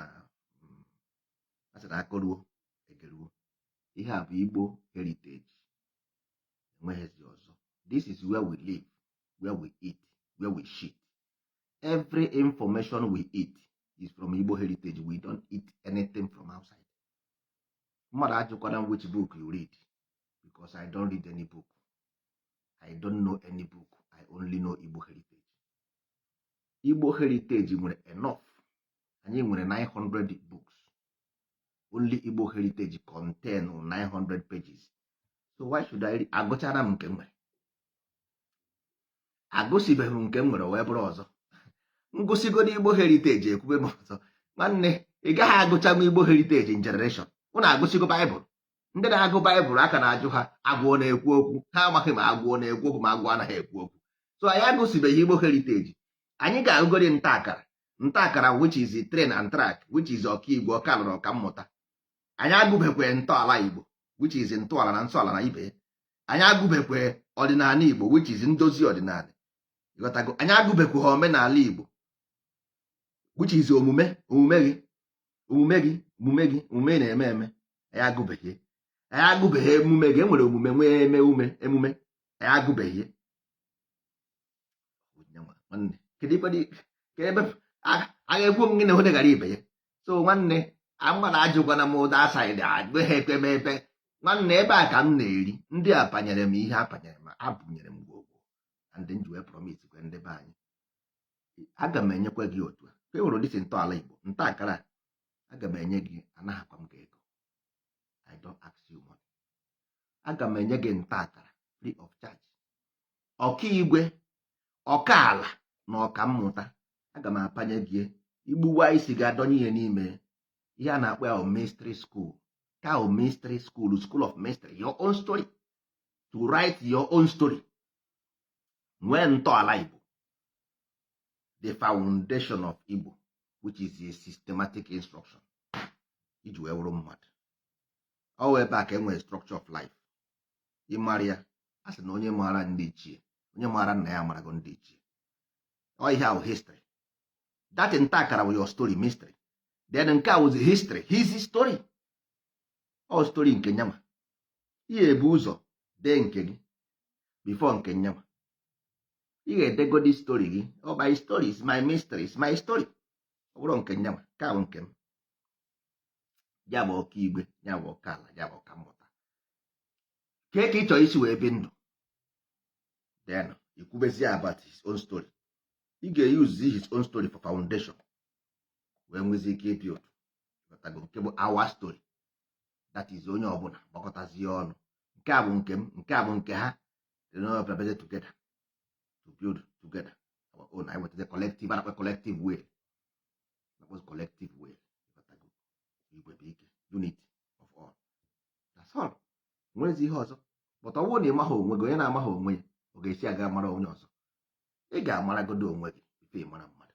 a sị na akọruo egeruo. Ihe a bụ Igbo heritage, enweghịzi ọzọ. This is where we live, where we eat, where we shit. Every information we eat is from Igbo heritage. We don't eat anything from outside. Mmadụ ajụkwana m which book you read, because I don't read any book. I don't know any book. I only know Igbo heritage. Igbo heritage nwere enough. Anyị nwere 900 books. Only Igbo heritage contain 900 pages. So why should I read? Agụchara m nke m nwere. Agụsibeghị m nke m nwere wee bụrụ ọzọ. Ngụsigoro Igbo heritage ekwube m ọzọ. Nwanne, ị gaghị agụcha m Igbo heritage in generation. Ụnụ agụsigo Baịbụl. Ndị na-agụ Baịbụl aka na-ajụ ha, agwọ na-ekwu okwu. Ha amaghị ma agwọ na-ekwu okwu ma agwọ anaghị ekwu okwu. So anyị agụsibeghị Igbo heritage. Anyị ga-agụgori nta akara, which is train and track, which is ọkaigwe, ọkalụrụ, ọkammụta. Anyị agụbekwe ntọala Igbo, which is ntọala na nsọala na ibe ya. Anyị agụbekwe ọdịnala Igbo, which is ndozi ọdịnala. Ịghọtago? Anyị agụbekwe omenala Igbo, which is omume na-eme eme. Anyị agụbeghị emume gị. Enwere omume nwee emume. Anyị agụbeghị. Kedu ebe a ga-ekwu m gị na onye gara ibe ya? So nwanne, mmadụ ajụkwana m ụda asaịdị agbeghị ekpeme ebe. Nwanne, ebe a ka m na-eri. Ndị a panyere m ihe apanyere m, abụnyere m gwogwo, and ndị wee promise kwe ndị be anyị. Aga m enyekwa gị otu a. E nwere dịsị ntọala Igbo, nta akara, aga m enye gị, anaghịkwa m gị ego. I don't ask you money. Aga m enye gị nta akara free of charge. Ọkaigwe, ọkaala na ọkammụta, aga m apanye gị. Igbuwa isi ga-adọnye ihe n'ime. Ihe a na-akpọ ya mystery school. Ka mystery school, school of mystery, your own story, to write your own story. Nwee ntọala Igbo, the foundation of Igbo, which is a systematic instruction. Iji wee wụrụ mmadụ. Ọ wee ebe a ka enwere structure of life. Ịmara ya, a sị na onye maara ndị ichie, onye maara nna ya amarago ndị ichie. Ọ ihe ahụ history. That nta akara was your story, mystery. Then nke a was history, his story. Ọ story nke nyanwa. Ihe ebu ụzọ dee nke gị before nke nyanwa. Ị ga-edegodi story gị. Oh, my story is my mystery, is my story. Ọ bụrụ nke nyanwa, ka bụ nke m. Ya bụ ọkaigwe, ya bụ ọkaala, ya bụ ọkammụta. Ka ị chọrọ isi wee bi ndụ, then ikwubezie about his own story. He ga-use his own story for foundation wee nwezi ike ịpị otu nke bụ our story. That is onye ọbụla gbakọtazie ọnụ, nke a bụ nke m, nke a bụ nke ha, together to build together our own. I wetara collective, a na-akpọ collective will, collective will. Igwe bụ ike, unity of all. That's all. Nwezi ihe ọzọ. But ọ bụrụ na ị maghị onwe gị, onye na-amaghị onwe ya ọ ga-esi aga mara onye ọzọ. Ị ga-amaragodo onwe gị ife ị mara mmadụ.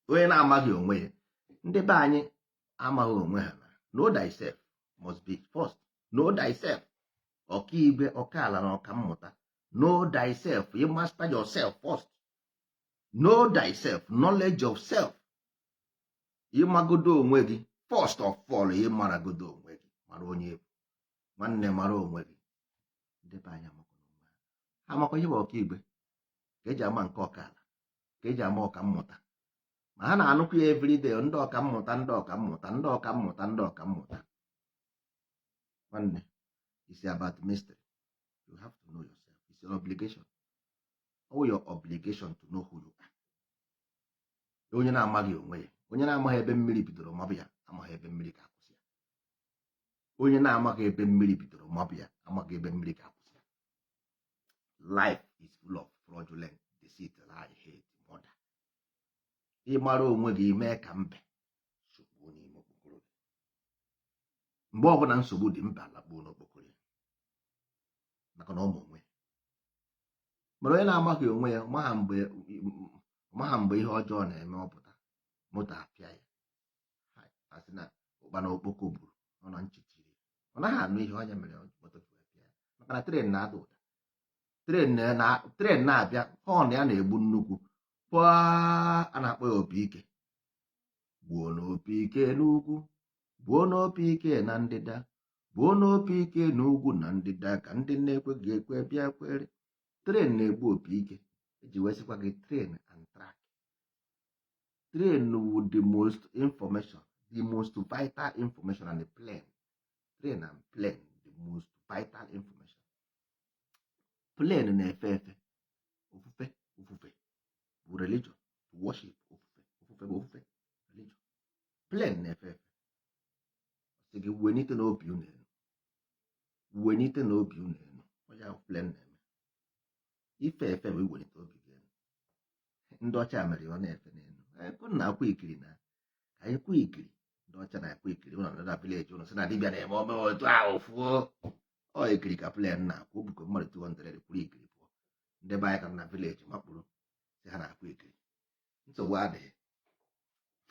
Onye na-amaghị onwe ya, ndị be anyị amaghị onwe ha na know thyself must be first. Know thyself. Ọkaigwe, ọkaala na ọkammụta. Know thyself. You master yourself first. Know thyself. Knowledge of self. Ịmagodo onwe gị first of all. Ịmaragodo onwe gị, mara onye bụ nwanne, mara onwe gị. Ndị be anyị amakwa onwe ha. Amakwa ihe bụ ọkaigwe ka eji ama nke ọkaala, ka eji ama ọkammụta. Ma ha na-anụkwu ya everyday, ndị ọkammụta, ndị ọkammụta, ndị ọkammụta, ndị ọkammụta. Nwanne, it's about mystery. You have to know yourself. It's your obligation. All your obligation to know who you are. Onye na-amaghị onwe ya, onye na-amaghị ebe mmiri bidoro mabụ ya, amaghị ebe mmiri ga-akwụsị ya. Onye na-amaghị ebe mmiri bidoro mabụ ya, amaghị ebe mmiri ga-akwụsị ya. Life is full of fraudulent deceit, lie, hate, murder. Ịmara onwe gị mee ka mbe nsogbu n'ime okpokoro gị. Mgbe ọbụla nsogbu dị, mbe alakpuo n'okpokoro ya, maka na ọma onwe ya. Mara onye na-amaghị onwe ya, maha mgbe ihe ọjọọ na-eme, ọpụta moto apịa ya, asị na ụkpana okpoko buru ọ na nchichiri. Ọ naghị anụ ihe onye mere moto apịa ya, maka na tren na-ada ụda. Tren na-abịa, họn ya na-egbu nnukwu, a na-akpọ ya opi ike. Gbuo n'opi ike n'ugwu, gbuo n'opi ike na ndịda, gbuo n'opi ike n'ugwu na ndịda, ka ndị na-ekweghị ekwe bịa kwere. Tren na-egbu opi ike. Eji wesikwa gị tren and track. Tren with the most information, the most vital information, and the plane. Train and plane, the most vital information. Plane na-efe efe, ofufe bụ religion, to worship. Ofufe bụ ofufe, religion. Plane na-efe efe. Sị gị wenite n'obi unu elu, wenite n'obi unu elu. Onye ahụ plane na-eme. Ife efe bụ iwenite obi gị elu. Ndị ọcha mere ọ na-efe n'elu. Ekwu na akwa ikiri na anyị kwa ikiri. Ndị ọcha na-akwa ikiri ụlọ na village ụlọ sị na dibịa na-eme ome otu ahụ fuo. Ọ ikiri ka plane na-akwụ, obuko mmadụ 200 kwuru ikiri pụọ. Ndị be anyị ka na village makpụrụ sị ha na-akwa ikiri. Nsogbu adịghị.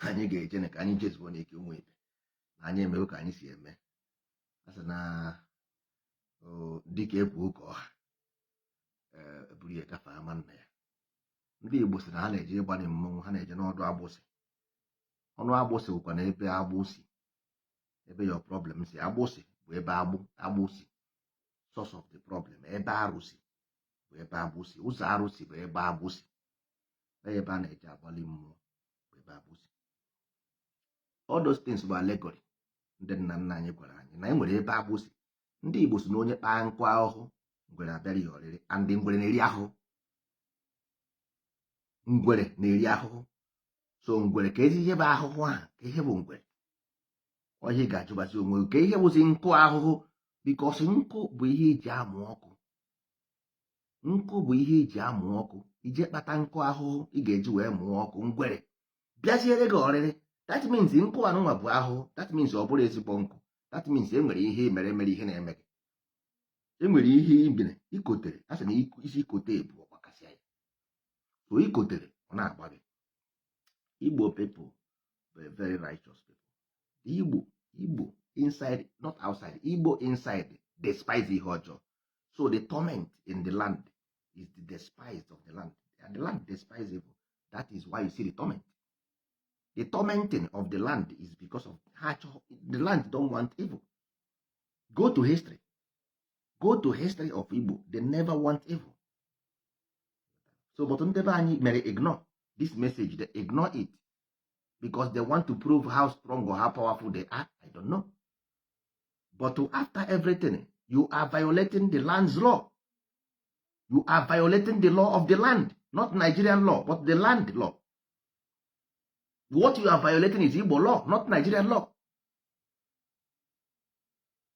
Anyị ga-eje ka anyị jezuo n'ike ụmụ ibe na anyị emewe ka anyị si eme. A sị na dịka ekwu ụka ọha eburu ya gafe ama nna ya. Ndị Igbo sị na ha na-eje ịgbanye mmọnwụ, ha na-eje n'ọdụ agbụsị. Ọnụ agbụsị bụkwa na ebe agbụsị, ebe your problem si. Agbụsị bụ ebe agbụsị. Source of the problem. Ebe arụsị bụ ebe agbụsị. Ụzọ arụsị bụ ebe agbụsị. Ebe a na-eje agbali mmụọ bụ ebe agbụsị. All those things bụ allegory. Ndị nna nna anyị gwara anyị na e nwere ebe agbụsị. Ndị Igbo si na onye kpaa nkụ ahụhụ, ngwere abịara ya ọrịrị. And ngwere na-eri ahụhụ. Ngwere na-eri ahụhụ. So ngwere ka ezi ihe bụ ahụhụ ahụ, ka ihe bụ ngwere. Onye ga-ajụbazi onwe gị ka ihe bụzi nkụ ahụhụ, because nkụ bụ ihe eji amụ ọkụ. Nkụ bụ ihe eji amụ ọkụ. Ije kpata nkụ ahụhụ ị ga-eji wee mụọ ọkụ. Ngwere bịaziere gị ọrịrị. That means nkụ anụnwa bụ ahụhụ. That means ọ bụrụ ezigbo nkụ. That means e nwere ihe mere ihe na-eme gị. E nwere ihe imere ikotere. A sị na isi ikote ebu ọgbakasịa ya. So ikotere ọ na-agba gị. Igbo people were very righteous people. Igbo inside, not outside. Igbo inside despise ihe ọjọọ. So the torment in the land is the despise of the land. And the land despises evil. That is why you see the torment. The tormenting of the land is because of the land don't want evil. Go to history. Go to history of Igbo. They never want evil. So but ndị be anyị mere ignore this message. They ignore it because they want to prove how strong or how powerful they are. I don't know. But after everything, you are violating the land's law. You are violating the law of the land, not Nigerian law, but the land law. What you are violating is Igbo law, not Nigerian law.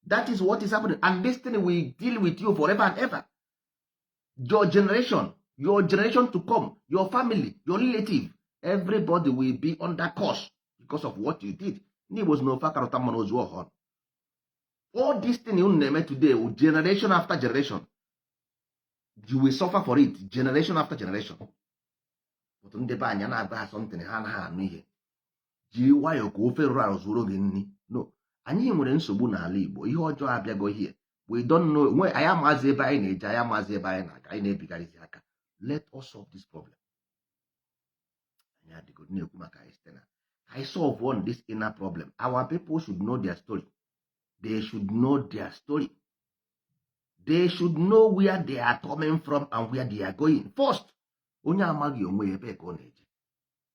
That is what is happening. And this thing will deal with you forever and ever. Your generation to come, your family, your relative, everybody will be under curse because of what you did. All this thing you name today, generation after generation, you will suffer for it, generation after generation. But ndị be anya na-agba ha something ha anaghị anụ ihe. Jiri nwayọọ ka ofe rụrụ arụ zuru oge nri. No, anyị nwere nsogbu n'ala Igbo. Ihe ọjọọ abịago ihe. We don't know. Nwe anyị amazi ebe anyị na-eje, anyị amazi ebe anyị na-aga, anyị na-ebigharịzi aka. Let us solve this problem. Anyị adịgo na-ekwu maka anyị site na I solve one this inner problem. Our people should know their story. They should know their story. They should know where they are coming from and where they are going. First, onye amaghị onwe ebe ka ọ na-eje.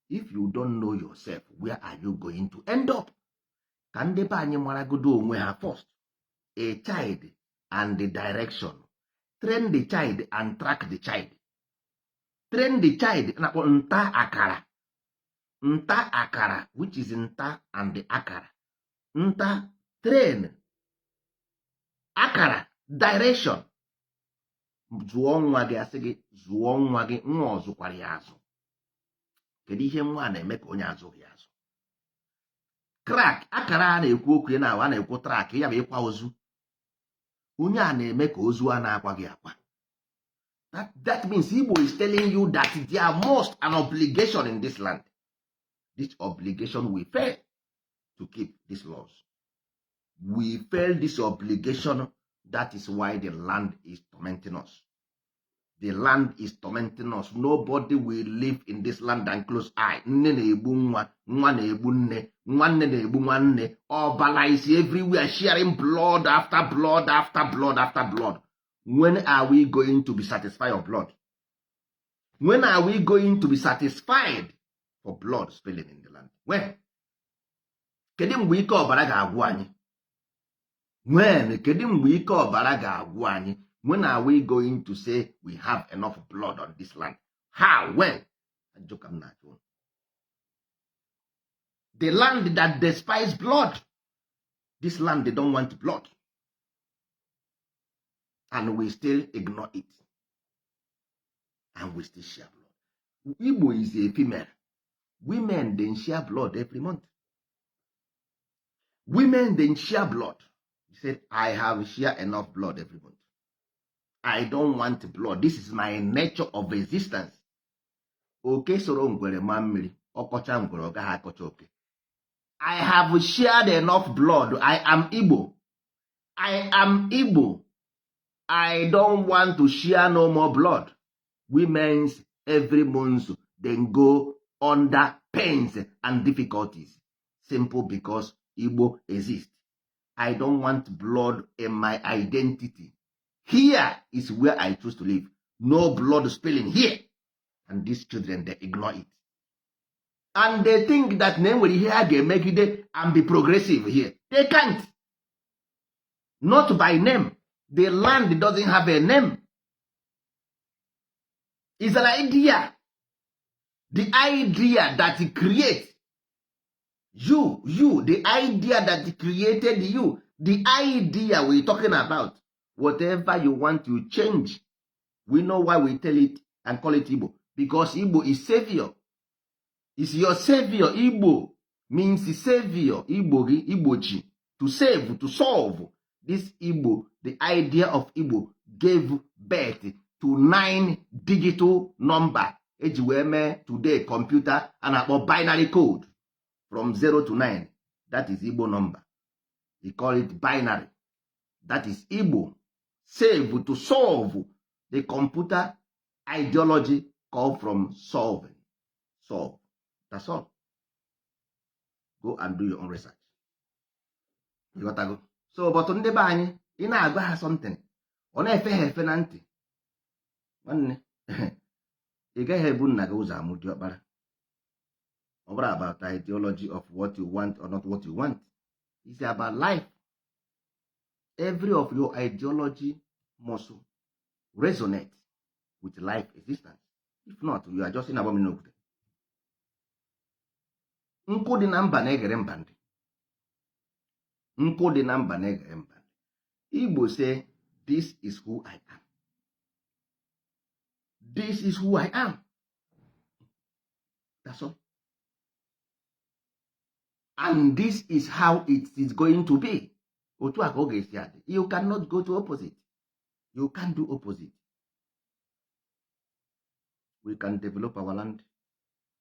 If you don't know yourself, where are you going to end up? Ka ndị be anyị maragodo onwe ha first. A child and the direction. Train the child and track the child. Train the child na-akpọ nta akara. Nta akara, which is nta and the akara. Nta, train. Akara, direction. Zụọ nwa gị asị gị, zụọ nwa gị, nwa ọzụkwara ya azụ. Kedu ihe nwa na-eme ka onye azụghị ya azụ? Crack, akara a na-ekwu okwu ya na a na-ekwu track, ya bụ ịkwa ozu. Onye a na-eme ka ozu a na-akwa gị akwa. That means Igbo is telling you that there must an obligation in this land. This obligation we fail to keep these laws. We fail this obligation. That is why the land is tormenting us. The land is tormenting us. Nobody will live in this land and close eye. Nne na-egbu nwa, nwa na-egbu nne, nwanne na-egbu nwanne. Ọbara is everywhere, sharing blood after blood after blood after blood. When are we going to be satisfied of blood? When are we going to be satisfied for blood spilling in the land? When? Kedu mgbe ike ọbara ga-agwụ anyị? Kedu mgbe ike ọbara ga-agwụ anyị? When are we going to say we have enough blood on this land? How? When? The land that despises blood. This land, they don't want blood. And we still ignore it. And we still share blood. Igbo is a female. Women, they share blood every month. Women, they share blood. He said, I have shared enough blood every month. I don't want blood. This is my nature of existence. Okay, soro ngwere ma mmiri. Ọkọcha ngwere ọ gaghị akọcha oke. I have shared enough blood. I am Igbo. I am Igbo. I don't want to share no more blood. Women's every month then go under pains and difficulties. Simple because Igbo exists. I don't want blood in my identity. Here is where I choose to live. No blood spilling here. And these children, they ignore it. And they think that name will here get make it and be progressive here. They can't. Not by name. The land doesn't have a name. It's an idea. The idea that it creates you, the idea that it created you, the idea we're talking about, whatever you want to change. We know why we tell it and call it Igbo. Because Igbo is savior. It's your savior. Igbo means savior. Igbochi. To save, to solve. This Igbo, the idea of Igbo, gave birth to 9 digital number. Today, computer and a binary code from 0 to 9. That is Igbo number. We call it binary. That is Igbo. Save, to solve. The computer ideology called from solving. Solve. That's all. Go and do your own research. You got to go. So, but on the bany, ị na-agwa ha something. Ọ na-efe ha efe na ntị. Nwanne, ị gaghị ebu nna gị ụzọ amụ diọkpara. Ọ bụrụ about the ideology of what you want or not what you want. It's about life. Every of your ideology must resonate with life existence. If not, you are just in abominable. Nkụ dị na mba na-egere mba ndị. Nkụ dị na mba na-egere mba ndị. Igbo say, this is who I am. This is who I am. That's all. And this is how it is going to be. Otu a ka ọ ga-esi adị. You cannot go to opposite. You can't do opposite. We can develop our land.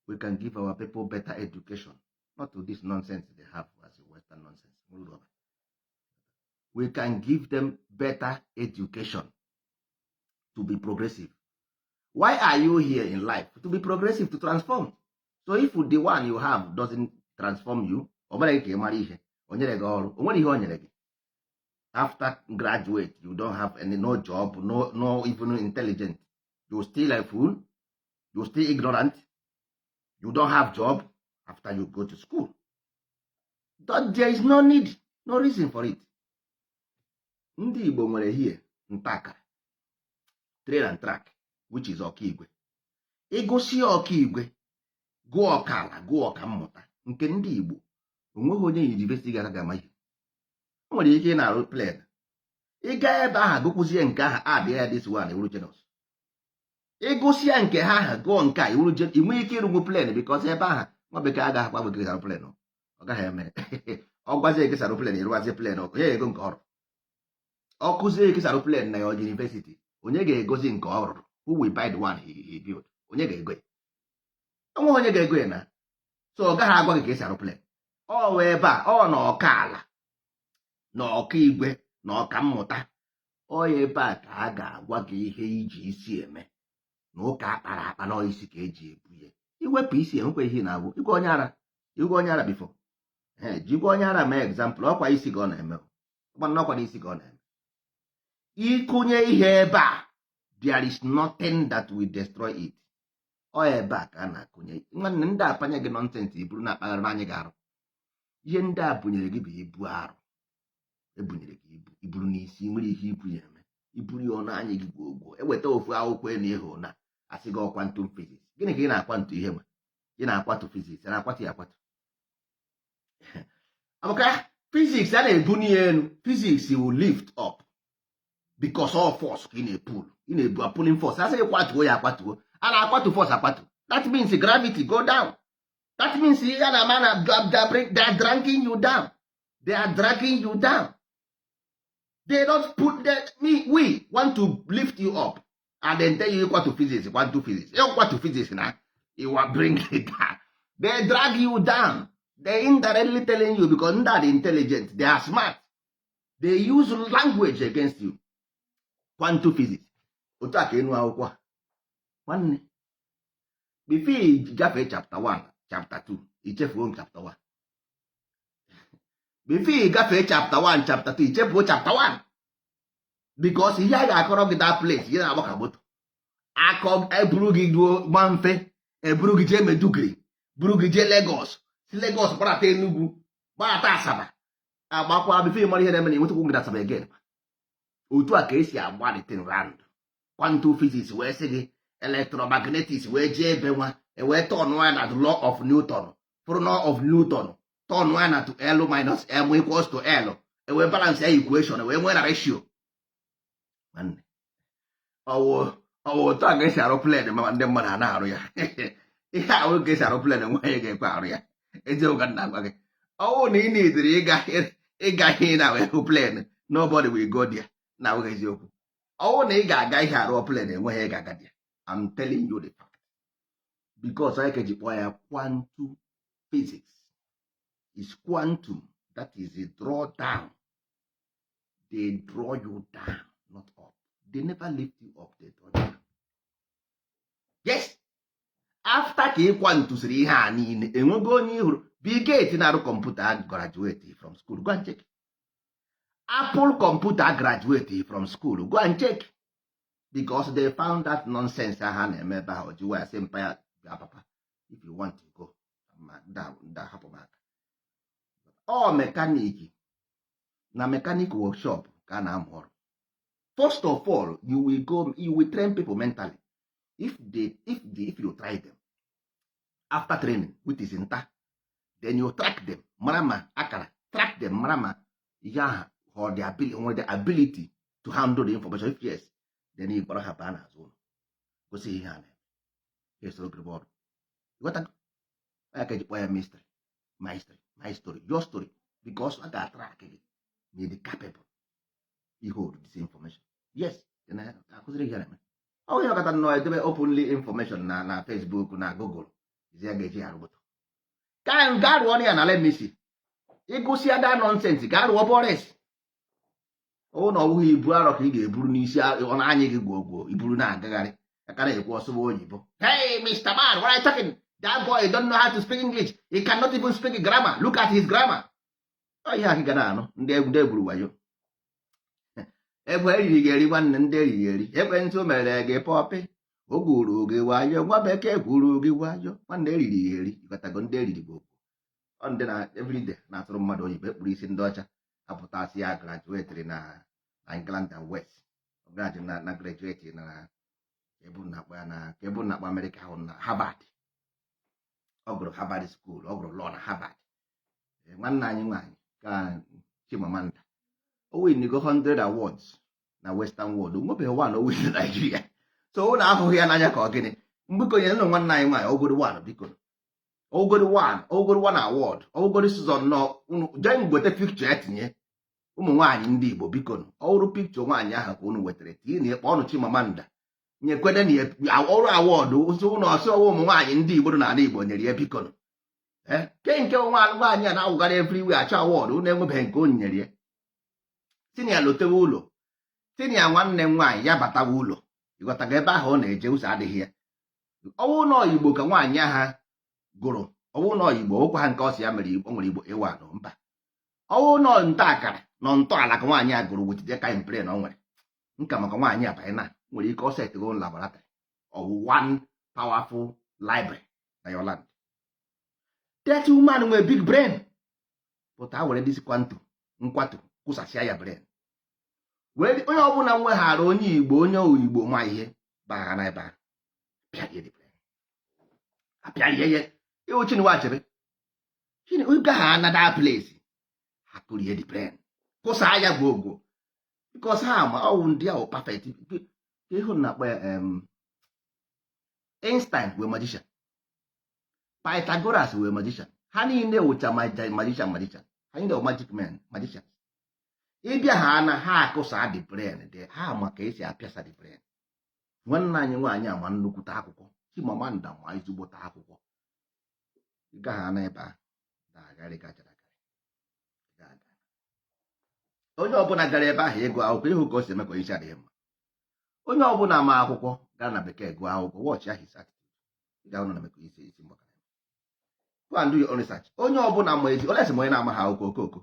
We can give our people better education. Not to this nonsense they have as a Western nonsense. We can give them better education to be progressive. Why are you here in life? To be progressive, to transform. So if the one you have doesn't transform you, after graduate, you don't have no job, no even intelligent. You're still a fool. You're still ignorant. You don't have job after you go to school. But there is no need, no reason for it. Ndị Igbo nwere here ntaka train and track, which is ọkaigwe. Ịgụsie ọkaigwe, gụọ ọkala, gụọ ọkammụta. Nke ndị Igbo onweghị onye yunivesiti gara aga ihe. O nwere ike ị na-arụ plen. Ị gaa ebe ahụ gụkwụzie nke ahụ adịghị ya this one ewuru jenos. Ịgụsịa nke ha ahụ gụọ nke a ewuru jenos. Ị nwee ike ịrụgbu plen because ebe ahụ nwa bekee agaghị akpa bekee sarụ plen. Ọ gaghị eme. Ọ gwazie ekesara plen ịrụwazie plen ọkụ ya ego nke ọrụ. Ọ kụzie ekesara plen na ya yunivesiti. Onye ga-egozi nke ọ rụrụ? Who will buy the one he built? Onye ga-ego ya? Onwe onye ga-ego ya na. So ọ gaghị agwa gị ka esi arụ plen. Ọ wee ebe a ọ na ọka ala na ọka igwe na ọka mmụta. Ọ ya ebe a ka a ga-agwa gị ihe iji isi eme na ụka akpara akpa na isi ka eji ebu ya. Iwepụ isi enwekwa ihe na-agwụ. Igwe onye ara bifo. Jikwa onye ara mee example. Ọkwa isi ka ọ na-eme. Ọkwa n'isi ka ọ na-eme. Ịkụnye ihe ebe a, there is nothing that will destroy it. Ọ ebe a ka a na-akụnye. Nwanne ndị apanye gị nọnsensị iburu na-akpagharị anyị ga-arụ. Ihe ndị a bunyere gị bụ ibu arụ. Ebunyere gị iburu n'isi nwere ihe ibu ya eme. Iburu ya ọnụ anyị gị gwogwo. Eweta ofu akwụkwọ na ịhụ na asị gị ọkwantum physics. Gịnị ka ị na-akwantu ihe ma? Ị na-akwatu physics, na-akwatu ya akwatu. Amaka physics a na-ebuni elu. Physics will lift up. Because all force in a pool, a pulling force. I say akwatuo. And akwatu force akwatu. That means the gravity go down. That means they are dragging you down. They are dragging you down. They don't put that. We want to lift you up and then tell you equal to physics, quantum physics. You equal to physics now. You will bring it down. They drag you down. They indirectly telling you because they are intelligent. They are smart. They use language against you. Quantum physics. Otu a ka enu akwụkwọ a. Nwanne. Before you gafee chapter 1, chapter 2, ichefuo chapter 1. Before you gafee chapter 1, chapter 2, ichefuo chapter 1. Because ihe a ga-akọrọ gị that place, ihe na-agbaka moto. Akọ eburu gị duo Mamfe, eburu gị jee Meduguri, buru gị jee Lagos, si Lagos gbadata Enugu, gbadata Asaba. Agbakwa before you mara ihe na-eme na enwetakwu gị Asaba again. Otu a ka esi agbalitin round. Quantum physics wee sị gị electromagnetics wee jee ebe nwa wee turn ya na the law of Newton. For law of Newton turn ya na to L minus M equals to L. Wee balance ya equation wee nwee na ratio. Nwanne. Ọwụ otu a ka esi arụ plen ma ndị mmadụ a na-arụ ya. Ihe ahụ ka esi arụ plen nwaanyị ga-ekwe arụ ya. Eziokwu ka nna gwa gị. Ọwụ na ị na-ediri ịga ihe na wee hụ plen. Nobody will go there. Na eziokwu. Ọwụ na ị ga-aga ihe arụ plen enweghị ga-aga there. I'm telling you the fact. Because I can kpọọ quantum physics. Is quantum. That is a draw down. They draw you down, not up. They never lift you up, they draw you down. Yes. After ka ị kwantụsịrị ihe a niile, enwego onye ihuru. Bill Gates na-arụ kọmputa graduate from school. Go and check. Apple computer graduate from school. Go and check. Because they found that nonsense. If you want to go, all mechanic. Na mechanic workshop. First of all, you will train people mentally. if you try them after training with is nta, then you track them marama akara, track them marama ihe or the ability to handle the information. If yes, then you gbara ha baa n'azụ ụlọ gosi ihe a na-eme esoro gịrị bọọdụ ịghọtago ya ka eji kpọ ya mystery, my story, your story, because a ga-atrak gị na ịdị capable ihold this information. Yes, akụziri gị ya na-eme ọ ihe ọkata nnọọ edebe openly information na Facebook na Google izi ya ga-eji arụbụta ka gaa rụọ ya na lemisi ịgụsi ada nọnsensị gaa rụọ bọres ọ na ọbụghị ibu arọ ka ị ga-eburu n'isi ọnụ anya gị gwogwo iburu na-agagharị akara ekwu ọsụba oyibo. Hey Mr. Man, what are you talking? That boy don't know how to speak English. He cannot even speak grammar. Look at his grammar. Oh yeah, he gana anụ ndị egburu wayo egbe eriri ga-eri nwanne ndị eriri eri ekwentị mere gị pọpị o gwuru gị wayo nwa bekee gwuru gị wayo nwanne eriri ya eri ịkọtago ndị eriri bụ ọ ndị na everyday na-atụrụ mmadụ oyibo ekpuru isi ndị ọcha apụtasị ya graduate na England and West na graduate na ebu na-akpọ America ahụ na Harvard. Ọ gụrụ Harvard school, ọ gụrụ law na Harvard. Nwanne anyị nwaanyị ka Chimamanda o winigo 100 awards na Western world, nwebeghị one o win na Nigeria. So ọ na-ahụghị ya n'anya ka ọ gịnị mgbe konye nụ nwanne anyị nwaanyị ogoro one biko ogoro one award ogoro season nọ jee ngwete picture ya tinye ụmụ nwaanyị ndị Igbo biko ọrụ picture nwaanyị ahụ ka unu wetara tinye na ịkpọ ọnụ Chimamanda nyekwede na ọrụ awọdụ ụlọ ọsọ ụmụ nwaanyị ndị Igbo n'ala Igbo nyere ya biko nke nwaanyị a na-awụgara everywhere achọ awọdụ na-enwebeghị nke o nyere ya. Tinia lotewe ụlọ, tinia nwanne m nwaanyị ya batawa ụlọ ịghọtaga ebe ahụ ọ na-eje ụzọ adịghị ya. Ọwụ ụlọ Igbo ka nwaanyị aha gụrụ, ọwụ ụlọ Igbo okwa ha nke ọsị ya mere Igbo nwere Igbo ịwa anọ mba. Ọwụ ụlọ nta akara nọ ntọala ka nwaanyị a gụrụ wetide ka impre na ọ nwere nka maka nwaanyị abanye na nwere ike ọ setịgo laboratory of one powerful library na your land. That woman nwere big brain but ha were disi nkwatu kwụsasịa ya brain wee onye ọbụla nweghara onye Igbo onye Igbo ma ihe bagha na ebe a apịarie ya iwu Chinwachebe Chinụga ha another place ha kụrie the brain kwụsa ya gwogwo because ha ma ọwụ ndị ahụ perfect ịhụ na akpọ ya Einstein wee magician, Pythagoras wee magician, ha niile wụcha magician ha niile wụ magicians. Ịbịa ha na ha akụsa the brain dị ha ma ka esi apịasa the brain. Nwanne anyị nwaanyị ama nnukwute akwụkwọ Chimamanda ma ezigbote akwụkwọ ịga ha na ebe a na-agarị gachara onye ọbụla gara ebe ahụ ịgụ akwụkwọ ịhụ ka o si eme ka isi adịghị mma. Onye ọbụla ma akwụkwọ gara na bekee gụọ akwụkwọ watch ya his attitude ịga na mekọ isi mgbaka. Go and do your own research. Onye ọbụla ma ezi olesi onye na-ama ha akwụkwọ okoko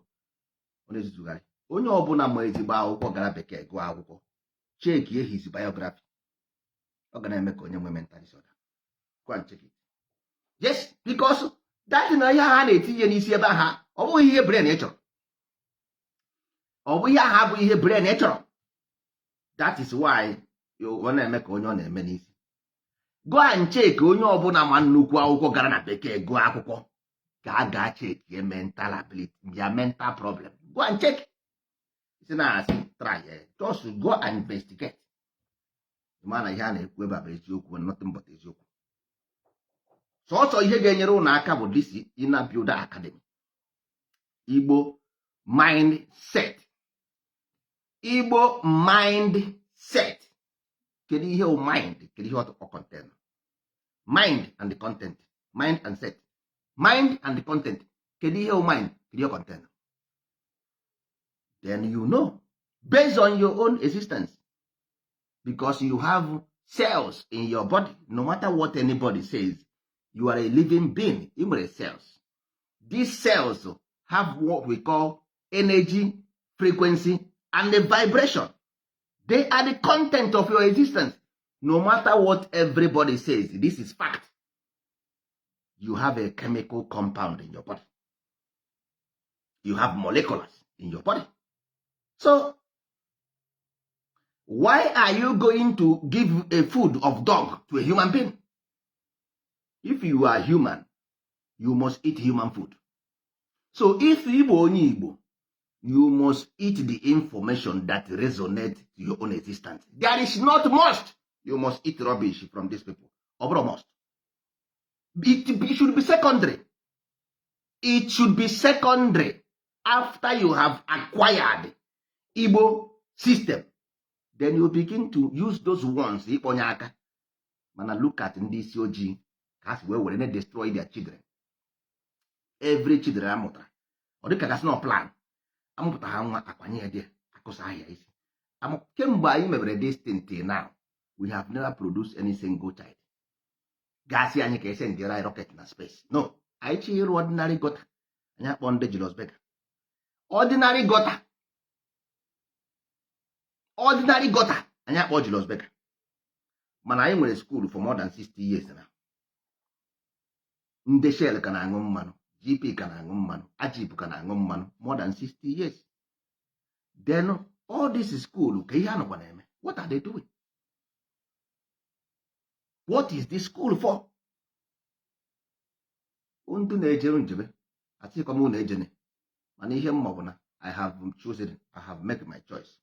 onye zuzugharị onye ọbụla ma ezigbo akwụkwọ gara bekee gụọ akwụkwọ chekie his biography ọ ga na-eme ka onye nwee mental disorder. Go and check it. Yes, because that na ihe ha na-etinye n'isi ebe ha ọ bụghị ihe brain ị chọrọ. Ọ bụ ihe aha bụ ihe brain ị chọrọ. That is why ọ na-eme ka onye ọ na-eme n'isi. Go and check onye ọbụla ma nnukwu akwụkwọ gara na bekee gụọ akwụkwọ ka a ga-check ya mental ability ya mental problem. Go and check. Si na asị try just go and investigate. Mana ihe a na-ekwu ebe a bụ eziokwu nothing but eziokwu. Sọsọ ihe ga-enyere ụlọ aka bụ this inner builder academy. Igbo mindset. Igbo mindset. Kedu ihe o mind? Kedu ihe ọ content? Mind and the content. Mind and set. Mind and the content. Kedu ihe o mind? Kedu ihe content? Then you know based on your own existence, because you have cells in your body. No matter what anybody says, you are a living being. You are cells. These cells have what we call energy, frequency, and the vibration. They are the content of your existence. No matter what everybody says, this is fact. You have a chemical compound in your body. You have molecules in your body. So, Why are you going to give a food of dog to a human being? If you are human, you must eat human food. So if Igbo onye Igbo, you must eat the information that resonates to your own existence. There is not must. You must eat rubbish from these people. Or must. It should be secondary. It should be secondary after you have acquired Igbo system. Then you begin to use those ones. Mana look at ndị isi ojii ka we were destroy their children. Every children amụtara. Ọ dịka gasị na plan. Amụpụta ha nwa akwanye dị akụsa ahịa isi. Kemgbe anyị mebere this thing till now, we have never produced any single child. Gasị anyị ka ese ndị rocket na space. No, anyị chi ịrụ ordinary gutter. Anyị akpọ ndị Julius Berger. Ordinary gutter. Ordinary gutter. Anyị akpọ Julius Berger. Mana anyị nwere school for more than 60 years now. Ndị Shell ka na-aṅụ mmanụ, GP ka na-aṅụ mmanụ, Ajip ka na-aṅụ mmanụ more than 60 years. Then all this school ka ihe anọkwa na-eme. What are they doing? What is this school for? Ndị na-ejere njebe atịkwa m na-ejene mana ihe mma bụ na I have chosen, I have made my choice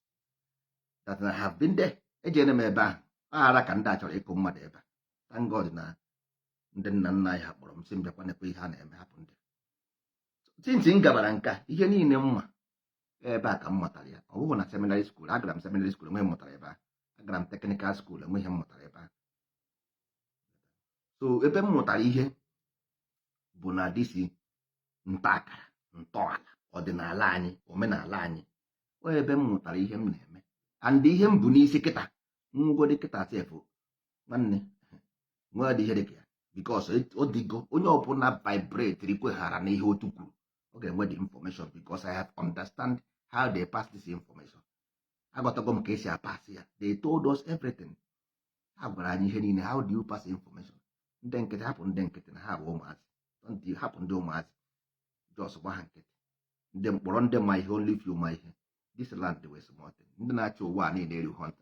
that I have been there. Ejene m ebe ahụ aghara ka ndị a chọrọ ịkụ mmadụ ebe a. Thank God na ndị nna nna anyị ha kpọrọ m sị m bịakwa nekwe ihe a na-eme hapụ ndị. Tinti m gabara nka ihe niile mma ebe a ka m mụtara ya. Ọ bụghị na seminary school. Agara m seminary school enweghị m mụtara ebe a. Agara m technical school enweghị m mụtara ebe a. So ebe m mụtara ihe bụ na disi ntaakara, ntọala, ọdịnala anyị, omenala anyị. O ebe m mụtara ihe m na-eme. And ihe m bụ n'isi kịta ngwodi kịta sefụ nwanne nwee dị ihe dị ka ya. Because ọ dịgo onye ọbụla vibrate ikweghara na ihe otu kwuru ọ ga-enwe the information because I have understand how they pass this information. Agọtago m ka esi apass ya. They told us everything. Ha gwara anyị ihe niile. How do you pass information? Ndị nkịtị hapụ ndị nkịtị na ha bụ ụmụazị. Hapụ ndị ụmụazị jos gba ha nkịtị. Ndị mkpọrọ ndị ma ihe only few ma ihe. This land were small thing. Ndị na-achị ụwa niile eru 100.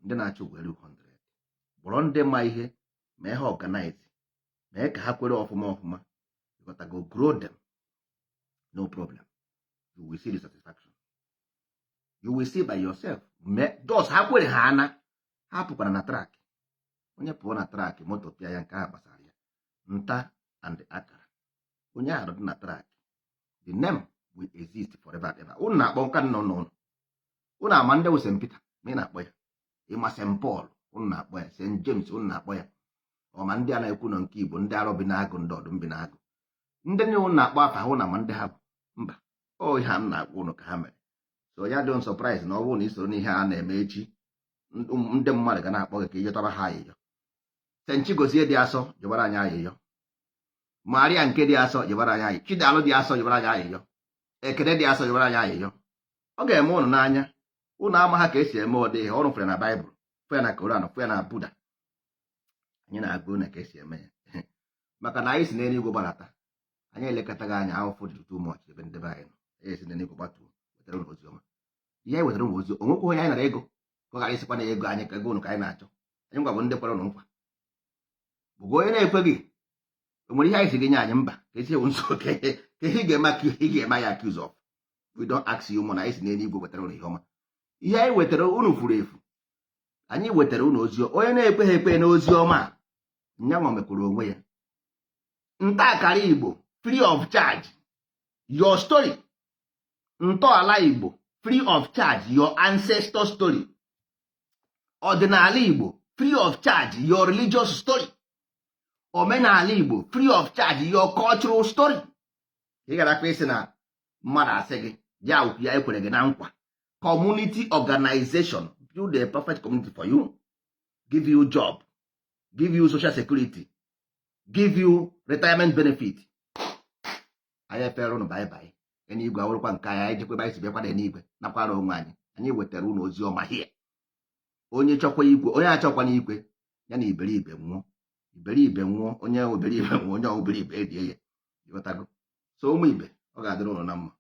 Ndị na-achị ụwa eru 100. Kpọrọ ndị ma ihe mee ha organize mee ka ha kwere ọfụma you gotta go grow them, no problem. You will see the satisfaction. You will see by yourself. Those ha kwere ha ana ha pụkwara na track. Onye pụọ na track moto pịa ya nke ha gbasara ya nta and akara. Onye ahụ dị na track the name will exist forever and ever. Unu na-akpọ nka nọ unu ama ndị wụ St. Peter ma ị na-akpọ ya ịma St. Paul unu na-akpọ ya St. James unu na-akpọ ya ọma ndị a na-ekwu nọ nke Igbo ndị arọ bi n'agụ ndị ọdụm bi n'agụ ndị niile unu na-akpọ afa hụ na ma ndị ha bụ mba ọ ihe a na-akpọ unu ka ha mere. So ya dị surprise na ọ bụrụ na isoro n'ihe a na-eme echi ndị mmadụ ga na-akpọ gị ka ijọtara ha ayịyọ. St. Chigozie dị asọ jọbara anyị ayịyọ. Maria nke dị asọ jọbara anyị ayịyọ. Chidalụ dị asọ jọbara anyị ayịyọ. Ekene dị asọ jọbara anyị ayịyọ. Ọ ga-eme unu n'anya unu ama ha ka esi eme ụdị ihe ọrụ fere na Baịbụl fere na Koran fere na Buda. Anyị na-agụ na ka esi eme ya maka na anyị si n'eluigwe gbanata anyị elekọtaghị anya ahụfụ dị too much ebe ndebe anyị nọ. Anyị si n'eluigwe gbatuo wetara unu ozi ọma. Ihe anyị wetara unu ozi onwekwa onye anyị nara ego ka ọ ghara isikwa na ego anyị ka ego unu ka anyị na-achọ. Anyị ngwa bụ ndị kwere unu nkwa bụgo onye na-ekweghị o nwere ihe anyị si gị nye anyị mba ka esi ewu nso ka ihe ga-eme ya accuse of. We don't ask you mana anyị si n'eluigwe wetara unu ihe ọma. Ihe anyị wetara unu furu efu anyị wetara unu ozi onye na-ekweghị ekpe n'ozi ọma nyanwa mekwara onwe ya. Ntaakara Igbo free of charge your story. Ntọala Igbo free of charge your ancestor story. Ọdịnala Igbo free of charge your religious story. Omenala Igbo free of charge your cultural story. Ị gara akpa isi na mmadụ asị gị ya ukwu ya ekwere gị na nkwa. Community organization build a perfect community for you, give you job, give you social security, give you retirement benefit. Anyị efere unu bye bye. Enigwe awụrụkwa nke anyị ejekwa isi bịakwa n'eluigwe nakwara onwe anyị. Anyị wetara unu ozi ọma here. Onye chọkwa igwe onye achọkwa n'igwe ya na iberibe nwụọ. Iberibe nwụọ onye iberibe nwụọ onye iberibe edie ya. Ịghọtago? So ụmụ ibe ọ ga-adịrị unu na mma.